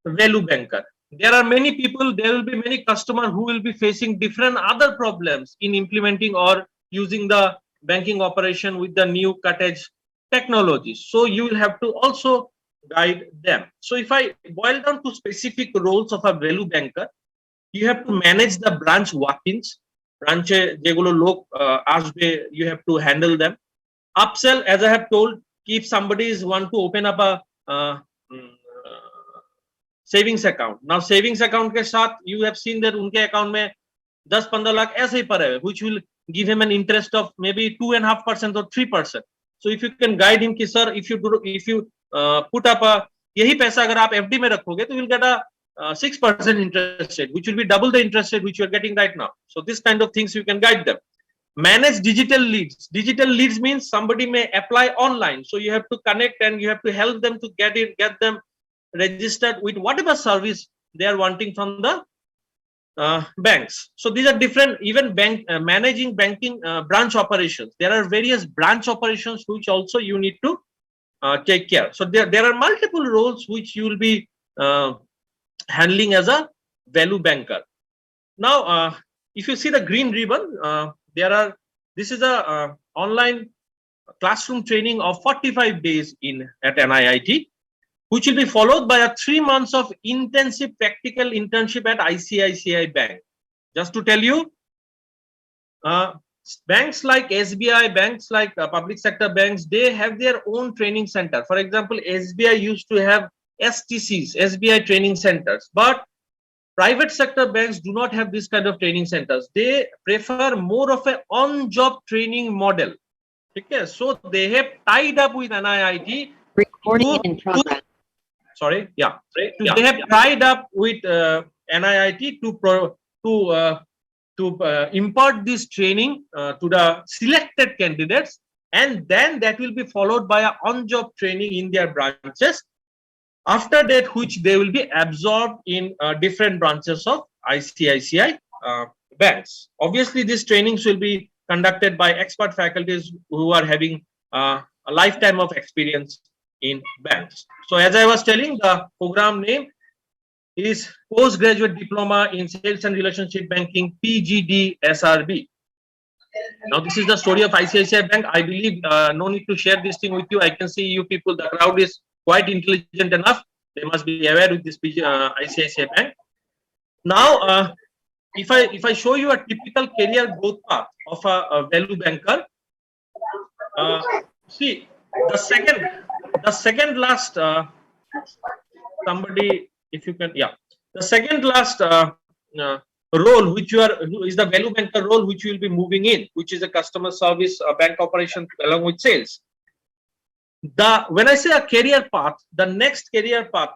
value banker. There are many people, there will be many customers who will be facing different other problems in implementing or using the banking operation with the new cutting-edge technology. So you will have to also guide them. So if I boil down to specific roles of a value banker, you have to manage the branch walk-ins. Branche যেগুলো লোক আসবে, you have to handle them. Upsell, as I have told, if somebody is want to open up a savings account. Now savings account के साथ you have seen that उनके account में 10-15 लाख ऐसे ही पड़े हुए, which will give him an interest of maybe 2.5% or 3%. So if you can guide him कि sir, if you put up a यही पैसा अगर आप FD में रखोगे तो you'll get a 6% interest rate, which will be double the interest rate which you are getting right now. So this kind of things you can guide them. Manage digital leads. Digital leads means somebody may apply online, so you have to connect and you have to help them to get them registered with whatever service they are wanting from the banks. So these are different. Even managing banking branch operations. There are various branch operations which also you need to take care. So there are multiple roles which you will be handling as a value banker. Now, if you see the green ribbon, this is a online classroom training of 45 days at NIIT, which will be followed by a 3 months of intensive practical internship at ICICI Bank. Just to tell you, banks like SBI, banks like public sector banks, they have their own training center. For example, SBI used to have STCs, SBI training centers, but private sector banks do not have this kind of training centers. They prefer more of an on-job training model. Okay, so they have tied up with NIIT. Recording in progress. Sorry, yeah. They have tied up with NIIT to impart this training to the selected candidates, and then that will be followed by an on-job training in their branches. After that, which they will be absorbed in different branches of ICICI banks. Obviously, these trainings will be conducted by expert faculties who are having a lifetime of experience in banks. So as I was telling, the program name is Postgraduate Diploma in Sales and Relationship Banking, PGD SRB. Now, this is the story of ICICI Bank. I believe no need to share this thing with you. I can see you people, the crowd is quite intelligent enough. They must be aware with this ICICI Bank. Now, if I show you a typical career growth path of a value banker, see the second last somebody, if you can, yeah, the second last role which is the value banker role which you will be moving in, which is a customer service bank operation along with sales. When I say a career path, the next career path,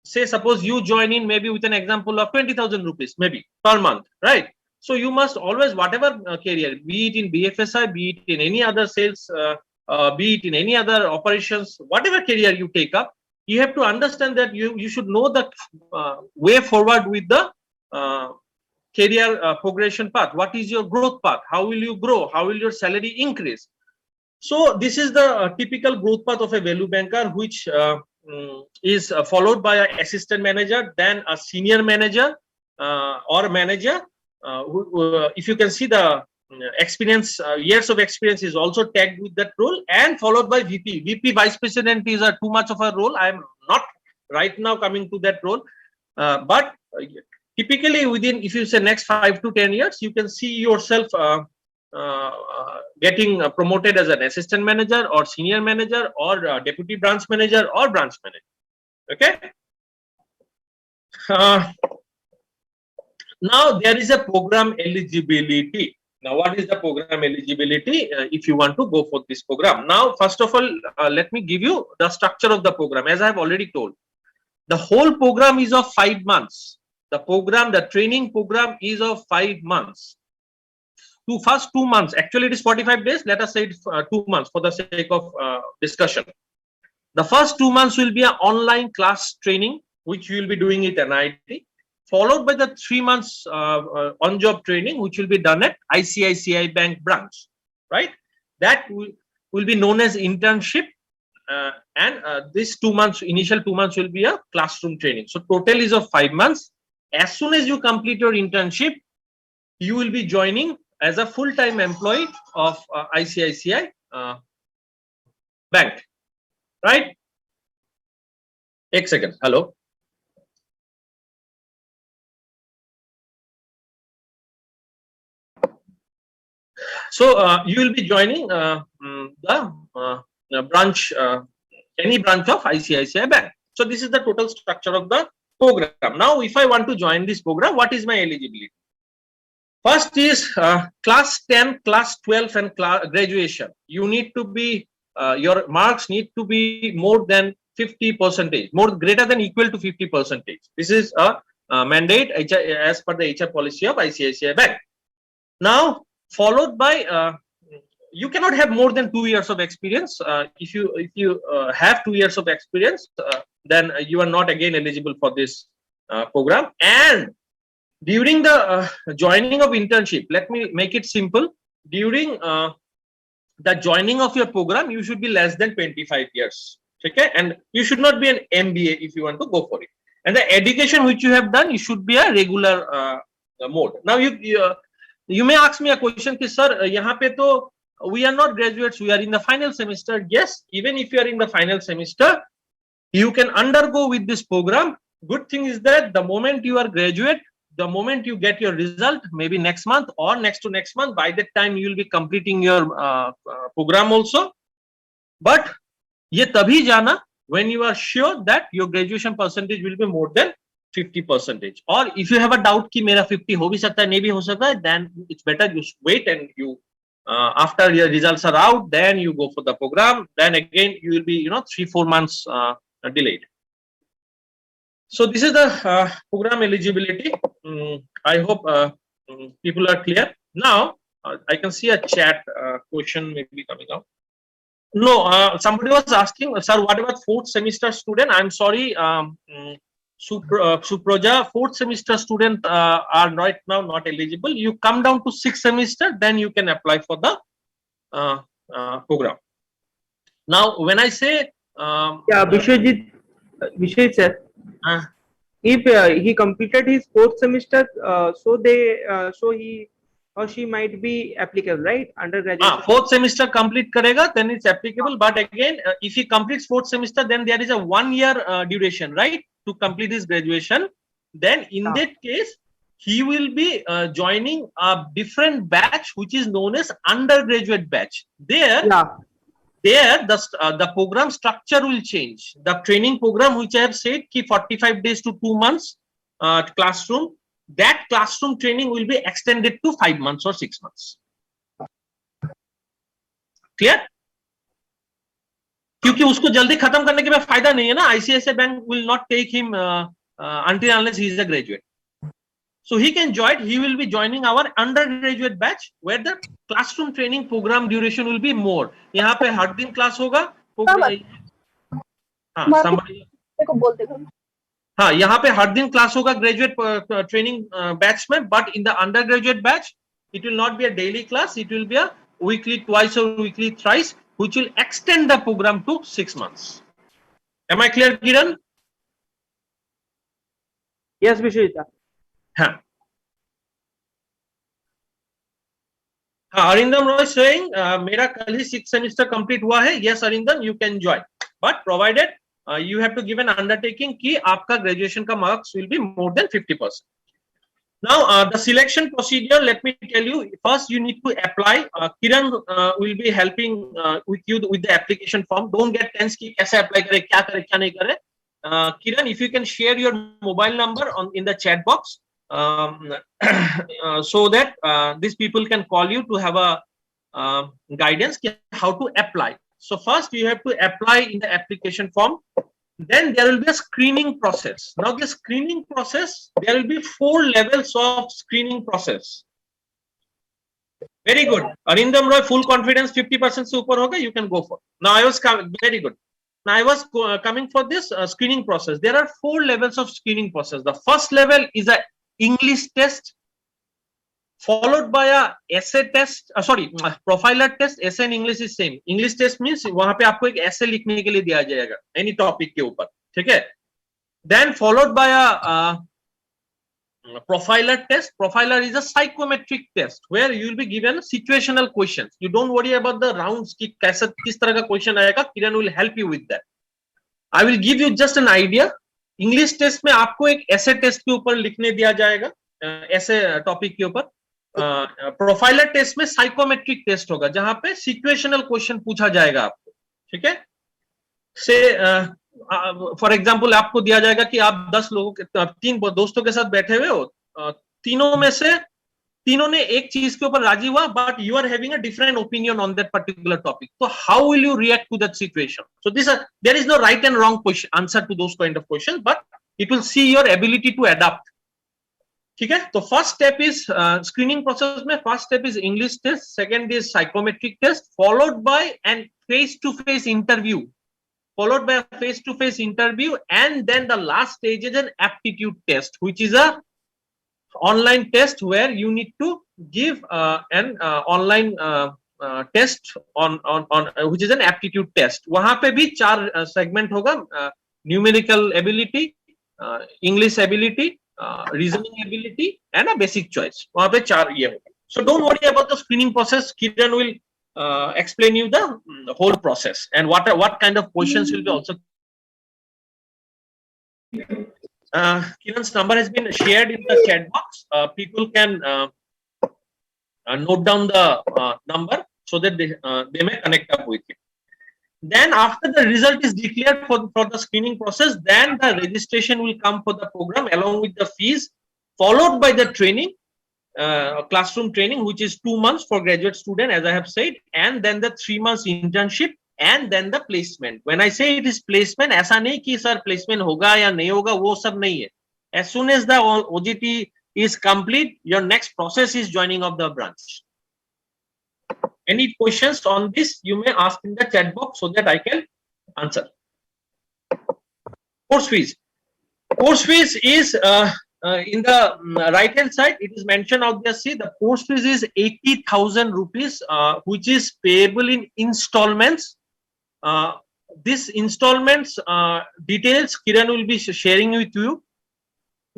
say suppose you join in maybe with an example of 20,000 rupees maybe per month, right? So you must always, whatever career, be it in BFSI, be it in any other sales, be it in any other operations, whatever career you take up, you have to understand that you should know the way forward with the career progression path. What is your growth path? How will you grow? How will your salary increase? So this is the typical growth path of a value banker, which is followed by an assistant manager, then a senior manager or manager. If you can see the experience, years of experience is also tagged with that role, and followed by VP. VP, vice president, is too much of a role. I am not right now coming to that role, but typically within, if you say next 5 to 10 years, you can see yourself getting promoted as an assistant manager or senior manager or deputy branch manager or branch manager. Okay. Now there is a program eligibility. Now, what is the program eligibility if you want to go for this program? Now, first of all, let me give you the structure of the program. As I have already told, the whole program is of 5 months. The training program is of 5 months. First 2 months, actually it is 45 days. Let us say it's 2 months for the sake of discussion. The first 2 months will be an online class training, which you will be doing it at NIT, followed by the 3 months on-job training, which will be done at ICICI Bank branch, right? That will be known as internship, and this 2 months, initial 2 months will be a classroom training. So total is of 5 months. As soon as you complete your internship, you will be joining as a full-time employee of ICICI Bank, right? One second. Hello. So you will be joining the branch, any branch of ICICI Bank. So this is the total structure of the program. Now, if I want to join this program, what is my eligibility? First is class 10, class 12, and graduation. You need to be, your marks need to be more than 50%, more greater than equal to 50%. This is a mandate as per the HR policy of ICICI Bank. Now, followed by you cannot have more than 2 years of experience. If you have 2 years of experience, then you are not again eligible for this program. And during the joining of internship, let me make it simple. During the joining of your program, you should be less than 25 years. Okay, and you should not be an MBA if you want to go for it. And the education which you have done, you should be a regular mode. Now you may ask me a question, ki, sir, yahan pe to we are not graduates, we are in the final semester. Yes, even if you are in the final semester, you can undergo with this program. Good thing is that the moment you are graduate, the moment you get your result, maybe next month or next to next month, by that time you will be completing your program also. But ye tabhi jana when you are sure that your graduation percentage will be more than 50%. Or if you have a doubt ki mera 50 ho bhi sakta hai, nahi bhi ho sakta hai, then it's better you wait and you after your results are out, then you go for the program. Then again you will be 3-4 months delayed. So this is the program eligibility. I hope people are clear. Now I can see a chat question maybe coming out. No, somebody was asking, sir, what about 4th semester student? I'm sorry, Supraja, 4th semester student are right now not eligible. You come down to 6th semester, then you can apply for the program. Now, when I say Vishwajit sir, if he completed his 4th semester, so he or she might be applicable, right? Undergraduate. 4th semester complete karega, then it's applicable. But again, if he completes 4th semester, then there is a 1 year duration, right, to complete his graduation. Then in that case, he will be joining a different batch, which is known as undergraduate batch. There the program structure will change. The training program, which I have said, 45 days to 2 months classroom, that classroom training will be extended to 5 months or 6 months. Clear? क्योंकि उसको जल्दी खत्म करने के बाद फायदा नहीं है ना. ICICI Bank will not take him until unless he is a graduate. So he can join. He will be joining our undergraduate batch, where the classroom training program duration will be more. यहाँ पे हर दिन class होगा. somebody हाँ, यहाँ पे हर दिन class होगा graduate training batch में. But in the undergraduate batch it will not be a daily class. It will be a weekly, twice or weekly, thrice, which will extend the program to 6 months. Am I clear, Kiran? Yes, Vishwajit. हाँ. Arindam Roy saying, मेरा कल ही 6th semester complete हुआ है. Yes, Arindam, you can join, but provided you have to give an undertaking कि आपका graduation का marks will be more than 50%. Now, the selection procedure, let me tell you. First, you need to apply. Kiran will be helping with you with the application form. Don't get tense कि कैसे apply करें, क्या करें, क्या नहीं करें. Kiran, if you can share your mobile number in the chat box, so that these people can call you to have a guidance how to apply. So first you have to apply in the application form. Then there will be a screening process. Now the screening process, there will be 4 levels of screening process. Very good. Arindam Roy, full confidence, 50% से ऊपर होगा, you can go for. Now I was very good. Now I was coming for this screening process. There are 4 levels of screening process. The first level is a English test, followed by a essay test, profiler test. Essay in English is same. English test means वहां पे आपको एक essay लिखने के लिए दिया जाएगा any topic के ऊपर, ठीक है? Then followed by a profiler test. Profiler is a psychometric test where you will be given situational questions. You don't worry about the rounds ki kaisa किस तरह का question आएगा. Kiran will help you with that. I will give you just an idea. English test में आपको एक essay test के ऊपर लिखने दिया जाएगा, essay topic के ऊपर. प्रोफाइलर टेस्ट में साइकोमेट्रिक टेस्ट होगा जहां पे सिचुएशनल क्वेश्चन पूछा जाएगा आपको, ठीक है? से फॉर एग्जांपल आपको दिया जाएगा कि आप 10 लोगों के 3 दोस्तों के साथ बैठे हुए हो, तीनों में से तीनों ने एक चीज के ऊपर राजी हुआ, but you are having a different opinion on that particular topic. तो how will you react to that situation? So this there is no right and wrong question answer to those kind of question, but it will see your ability to adopt. ठीक है? तो first step is screening process में first step is English test, second is psychometric test, followed by an face to face interview, followed by a face-to-face interview, and then the last stage is an aptitude test, which is a online test where you need to give an online test on which is an aptitude test. वहां पे भी 4 segment होगा, numerical ability, English ability, reasoning ability, and a basic choice. वहां पे 4 ये होगा. So don't worry about the screening process. Kiran will explain you the whole process and what kind of questions will be also. Kiran's number has been shared in the chat box. People can note down the number so that they may connect up with you. Then after the result is declared for the screening process, then the registration will come for the program along with the fees, followed by the training, classroom training, which is 2 months for graduate student, as I have said, and then the 3 months internship, and then the placement. When I say it is placement, ऐसा नहीं कि sir placement होगा या नहीं होगा, वो सब नहीं है. As soon as the OJT is complete, your next process is joining of the branch. Any questions on this, you may ask in the chat box so that I can answer. Course fees. Course fees is in the right hand side, it is mentioned out there. See, the course fees is 80,000 rupees, which is payable in installments. This installments details Kiran will be sharing with you.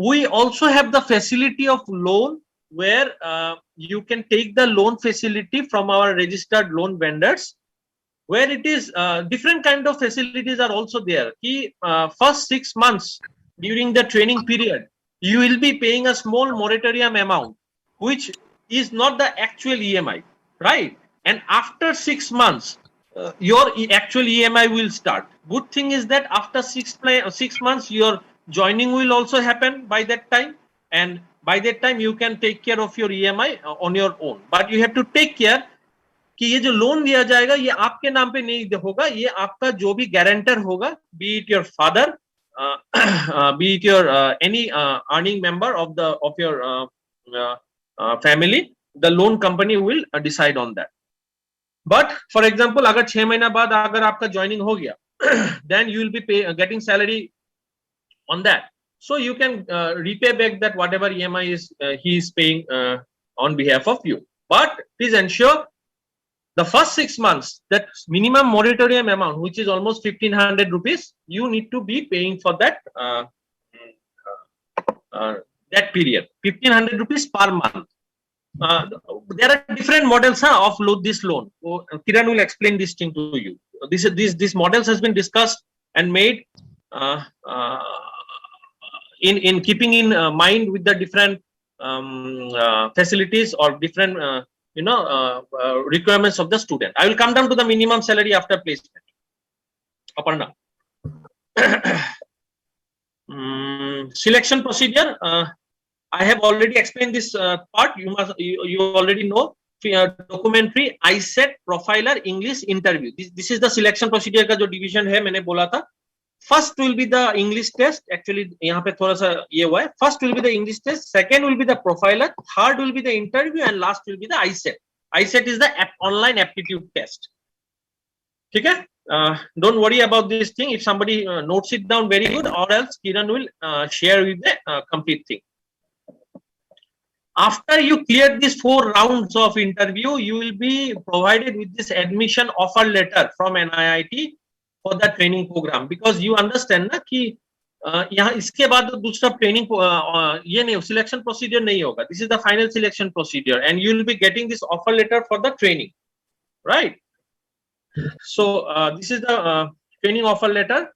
We also have the facility of loan where you can take the loan facility from our registered loan vendors, where it is different kind of facilities are also there. First 6 months during the training period, you will be paying a small moratorium amount, which is not the actual EMI, right? And after 6 months, your actual EMI will start. Good thing is that after 6 months, your joining will also happen by that time, and by that time you can take care of your EMI on your own. But you have to take care कि ये जो loan दिया जाएगा ये आपके नाम पे नहीं होगा, ये आपका जो भी गारंटर होगा, be it your father, be it your any earning member of your family, the loan company will decide on that. But for example, अगर 6 महीना बाद अगर आपका joining हो गया, then you will be getting salary on that. So you can repay back that whatever EMI is he is paying on behalf of you. But please ensure the first 6 months, that minimum moratorium amount, which is almost 1,500 rupees, you need to be paying for that that period, 1,500 rupees per month. There are different models of this loan. So, Kiran will explain this thing to you. This models has been discussed and made in keeping in mind with the different facilities or different requirements of the student. I will come down to the minimum salary after placement. Aparna. Selection procedure. I have already explained this part. You already know. Documentary, ISET, profiler, English, interview. This is the selection procedure का जो division है, मैंने बोला था. First will be the English test. Actually, यहाँ पे थोड़ा सा ये हुआ है. First will be the English test. Second will be the profiler. Third will be the interview, and last will be the ISET. ISET is the online aptitude test. ठीक है? don't worry about this thing. If somebody notes it down, very good, or else Kiran will share with the complete thing. After you clear these 4 rounds of interview, you will be provided with this admission offer letter from NIIT for the training program, because you understand ना कि यहाँ इसके बाद दूसरा training ये नहीं, selection procedure नहीं होगा. This is the final selection procedure and you will be getting this offer letter for the training, right? So this is the training offer letter,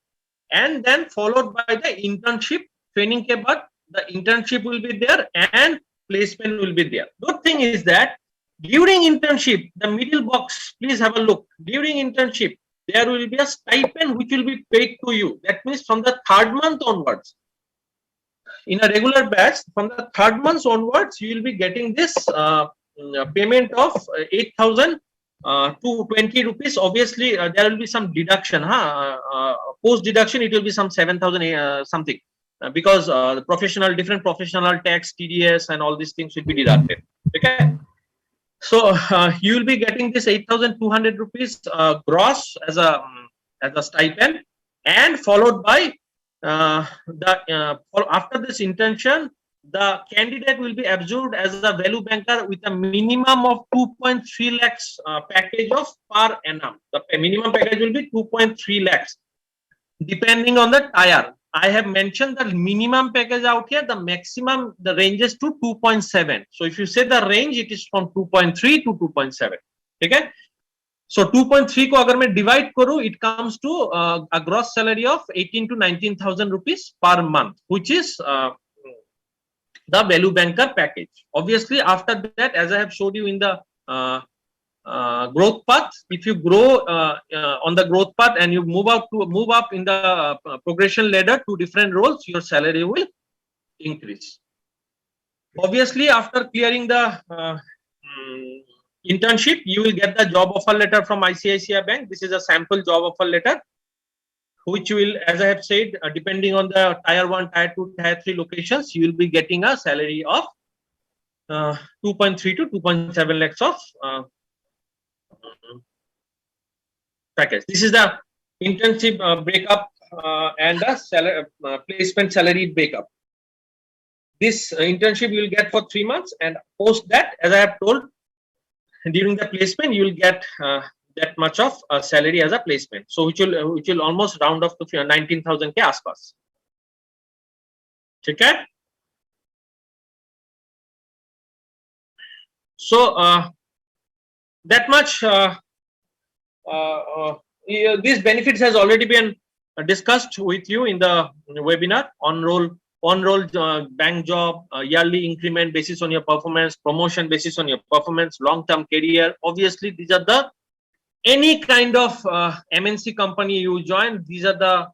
and then followed by the internship. Training के बाद the internship will be there and placement will be there. Good thing is that during internship, the middle box, please have a look. During internship, there will be a stipend which will be paid to you. That means from the 3rd month onwards. In a regular batch, from the 3rd month onwards, you will be getting this payment of 8,000 to 20 rupees. Obviously, there will be some deduction. Post deduction, it will be some 7,000 something. Because different professional tax, TDS, and all these things will be deducted. Okay, so you will be getting this 8,200 rupees gross as a stipend, and followed by after this internship, the candidate will be absorbed as a value banker with a minimum of 2.3 lakhs package of per annum. The minimum package will be 2.3 lakhs, depending on the tier. I have mentioned the minimum package out here, the maximum, the ranges to 2.7. So if you say the range, it is from 2.3 to 2.7. Okay. So 2.3 को अगर मैं divide करूँ, it comes to a gross salary of 18 to 19,000 rupees per month, which is the value banker package. Obviously, after that, as I have showed you in the growth path, if you grow on the growth path and you move up in the progression ladder to different roles, your salary will increase. Obviously, after clearing the internship, you will get the job offer letter from ICICI Bank. This is a sample job offer letter, which will, as I have said, depending on the tier 1, tier 2, tier 3 locations, you will be getting a salary of 2.3 to 2.7 lakhs of package. This is the internship breakup and the placement salary breakup. This internship you will get for 3 months, and post that, as I have told, during the placement you will get that much of salary as a placement. So which will almost round off to 19,000 के आसपास. ठीक है? So that much. These benefits has already been discussed with you in the webinar. On-roll bank job, yearly increment basis on your performance, promotion basis on your performance, long-term career. Obviously, these are the any kind of MNC company you join. These are the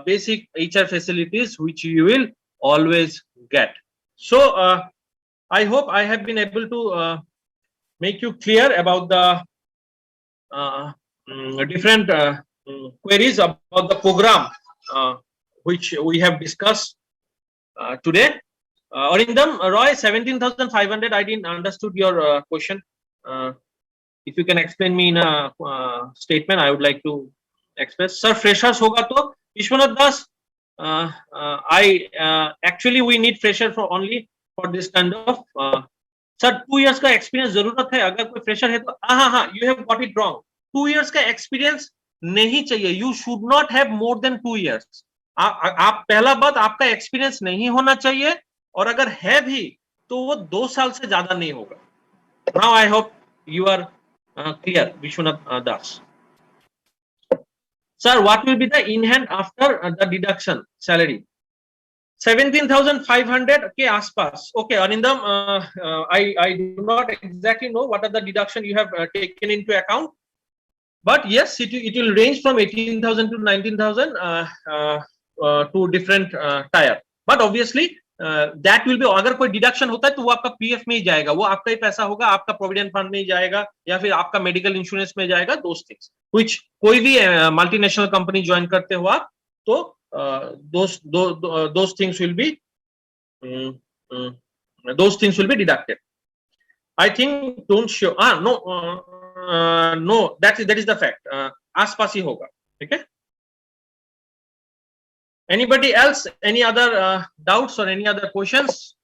basic HR facilities which you will always get. So I hope I have been able to make you clear about the different queries about the program which we have discussed today. Arindam Roy, 17,500. I didn't understood your question. If you can explain me in a statement, I would like to express. Sir, freshers hoga to Vishwanath Das. Actually we need fresher for only for this kind of. Sir, 2 years का experience जरूरत है. अगर कोई fresher है तो हाँ, you have got it wrong. 2 years का experience नहीं चाहिए. You should not have more than 2 years. आप पहला बात आपका experience नहीं होना चाहिए, और अगर है भी तो वो 2 साल से ज्यादा नहीं होगा. Now I hope you are clear, Vishwanath Das. Sir, what will be the in hand after the deduction salary? 17,500 के आसपास. Okay, Arindam, I do not exactly know what are the deduction you have taken into account, but yes, it will range from 18,000 to 19,000 to different tier. But obviously that will be, अगर कोई deduction होता है तो वो आपका PF में ही जाएगा, वो आपका ही पैसा होगा, आपका provident fund में ही जाएगा, या फिर आपका medical insurance में जाएगा. Those things which कोई भी multinational company join करते हो आप, तो those things will be deducted. I think don't show. No, that is the fact. आसपास ही होगा. Okay. Anybody else? Any other doubts or any other questions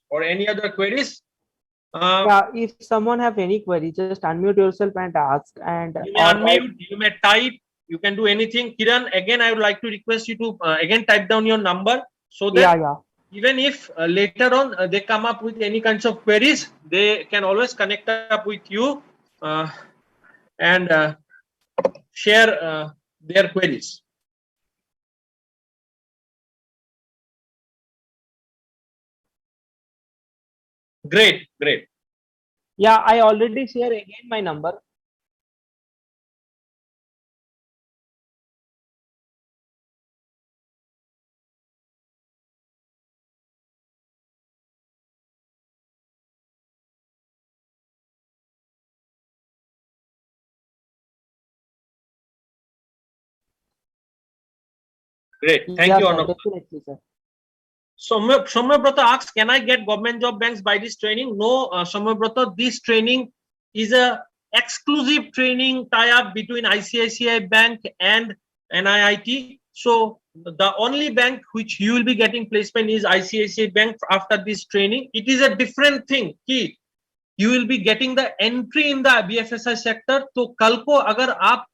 or any other queries? Yeah, if someone have any query, just unmute yourself and ask. And You may unmute, you may type, you can do anything. Kiran, again, I would like to request you to again type down your number so that yeah. even if later on they come up with any kinds of queries, they can always connect up with you and share their queries. Great, great. Yeah, I already share again my number. Great. Thank Yeah, you, sir, Arnab. definitely, sir. Soumya Brata asks, can I get government job banks by this training? No, Soumya Brata, this training is a exclusive training tie-up between ICICI Bank and NIIT. So the only bank which you will be getting placement is ICICI Bank after this training. It is a different thing. Ki you will be getting the entry in the BFSI sector. तो कल को अगर आप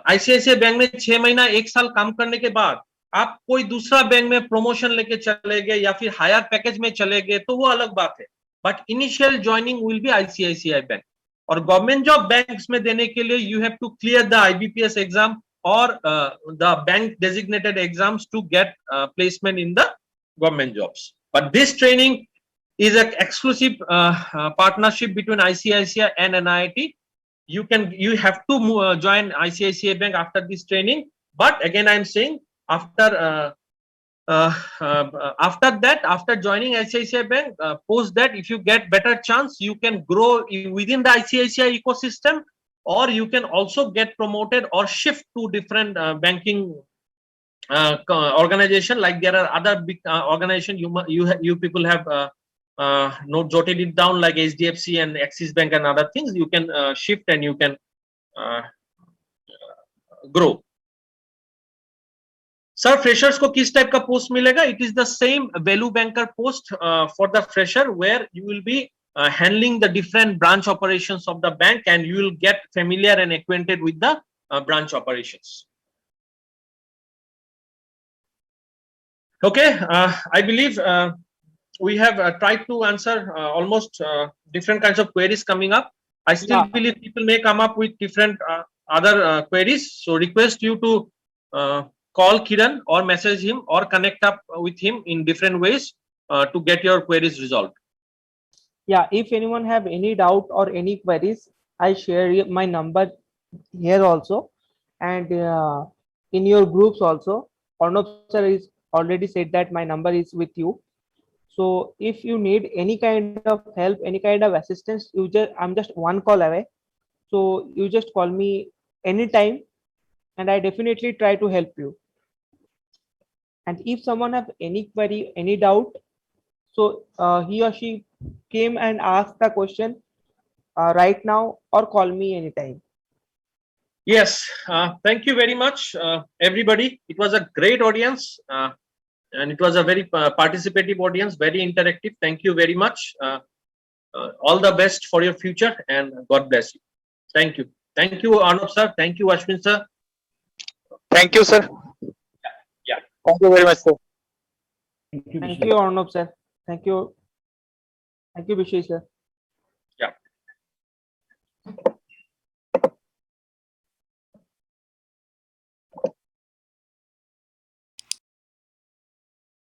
ICICI bank में 6 महीना 1 साल काम करने के बाद आप कोई दूसरा बैंक में प्रमोशन लेके चले गए या फिर हायर पैकेज में चले गए तो वो अलग बात है, but initial joining will be ICICI bank. और गवर्नमेंट जॉब बैंक्स में देने के लिए you have to clear the IBPS exam और the bank designated exams to get placement in the government jobs. But this training is an exclusive partnership between ICICI and NIIT. You have to join ICICI Bank after this training. But again, I'm saying after that, after joining ICICI Bank, post that if you get better chance, you can grow within the ICICI ecosystem, or you can also get promoted or shift to different banking organization. Like there are other big organization you people have note jotted it down, like HDFC and Axis Bank and other things. You can shift and you can grow. Sir, freshers को किस type का post मिलेगा? It is the same value banker post for the fresher, where you will be handling the different branch operations of the bank, and you will get familiar and acquainted with the branch operations. Okay, I believe we have tried to answer almost different kinds of queries coming up. I still believe people may come up with different other queries. So request you to call Kiran or message him or connect up with him in different ways to get your queries resolved. Yeah, if anyone have any doubt or any queries, I share my number here also, and in your groups also. Arnab sir is already said that my number is with you. So if you need any kind of help, any kind of assistance, I'm just one call away. So you just call me anytime, and I definitely try to help you. And if someone have any query, any doubt, so he or she came and asked the question right now, or call me anytime. Yes, thank you very much, everybody. It was a great audience. And it was a very participative audience, very interactive. Thank you very much. All the best for your future, and God bless you. Thank you. Thank you, Arnab sir. Thank you, Ashwin sir. Thank you, sir. Yeah. Thank you very much, sir. Thank you, Arnab sir. Thank you. Thank you, Vishay sir.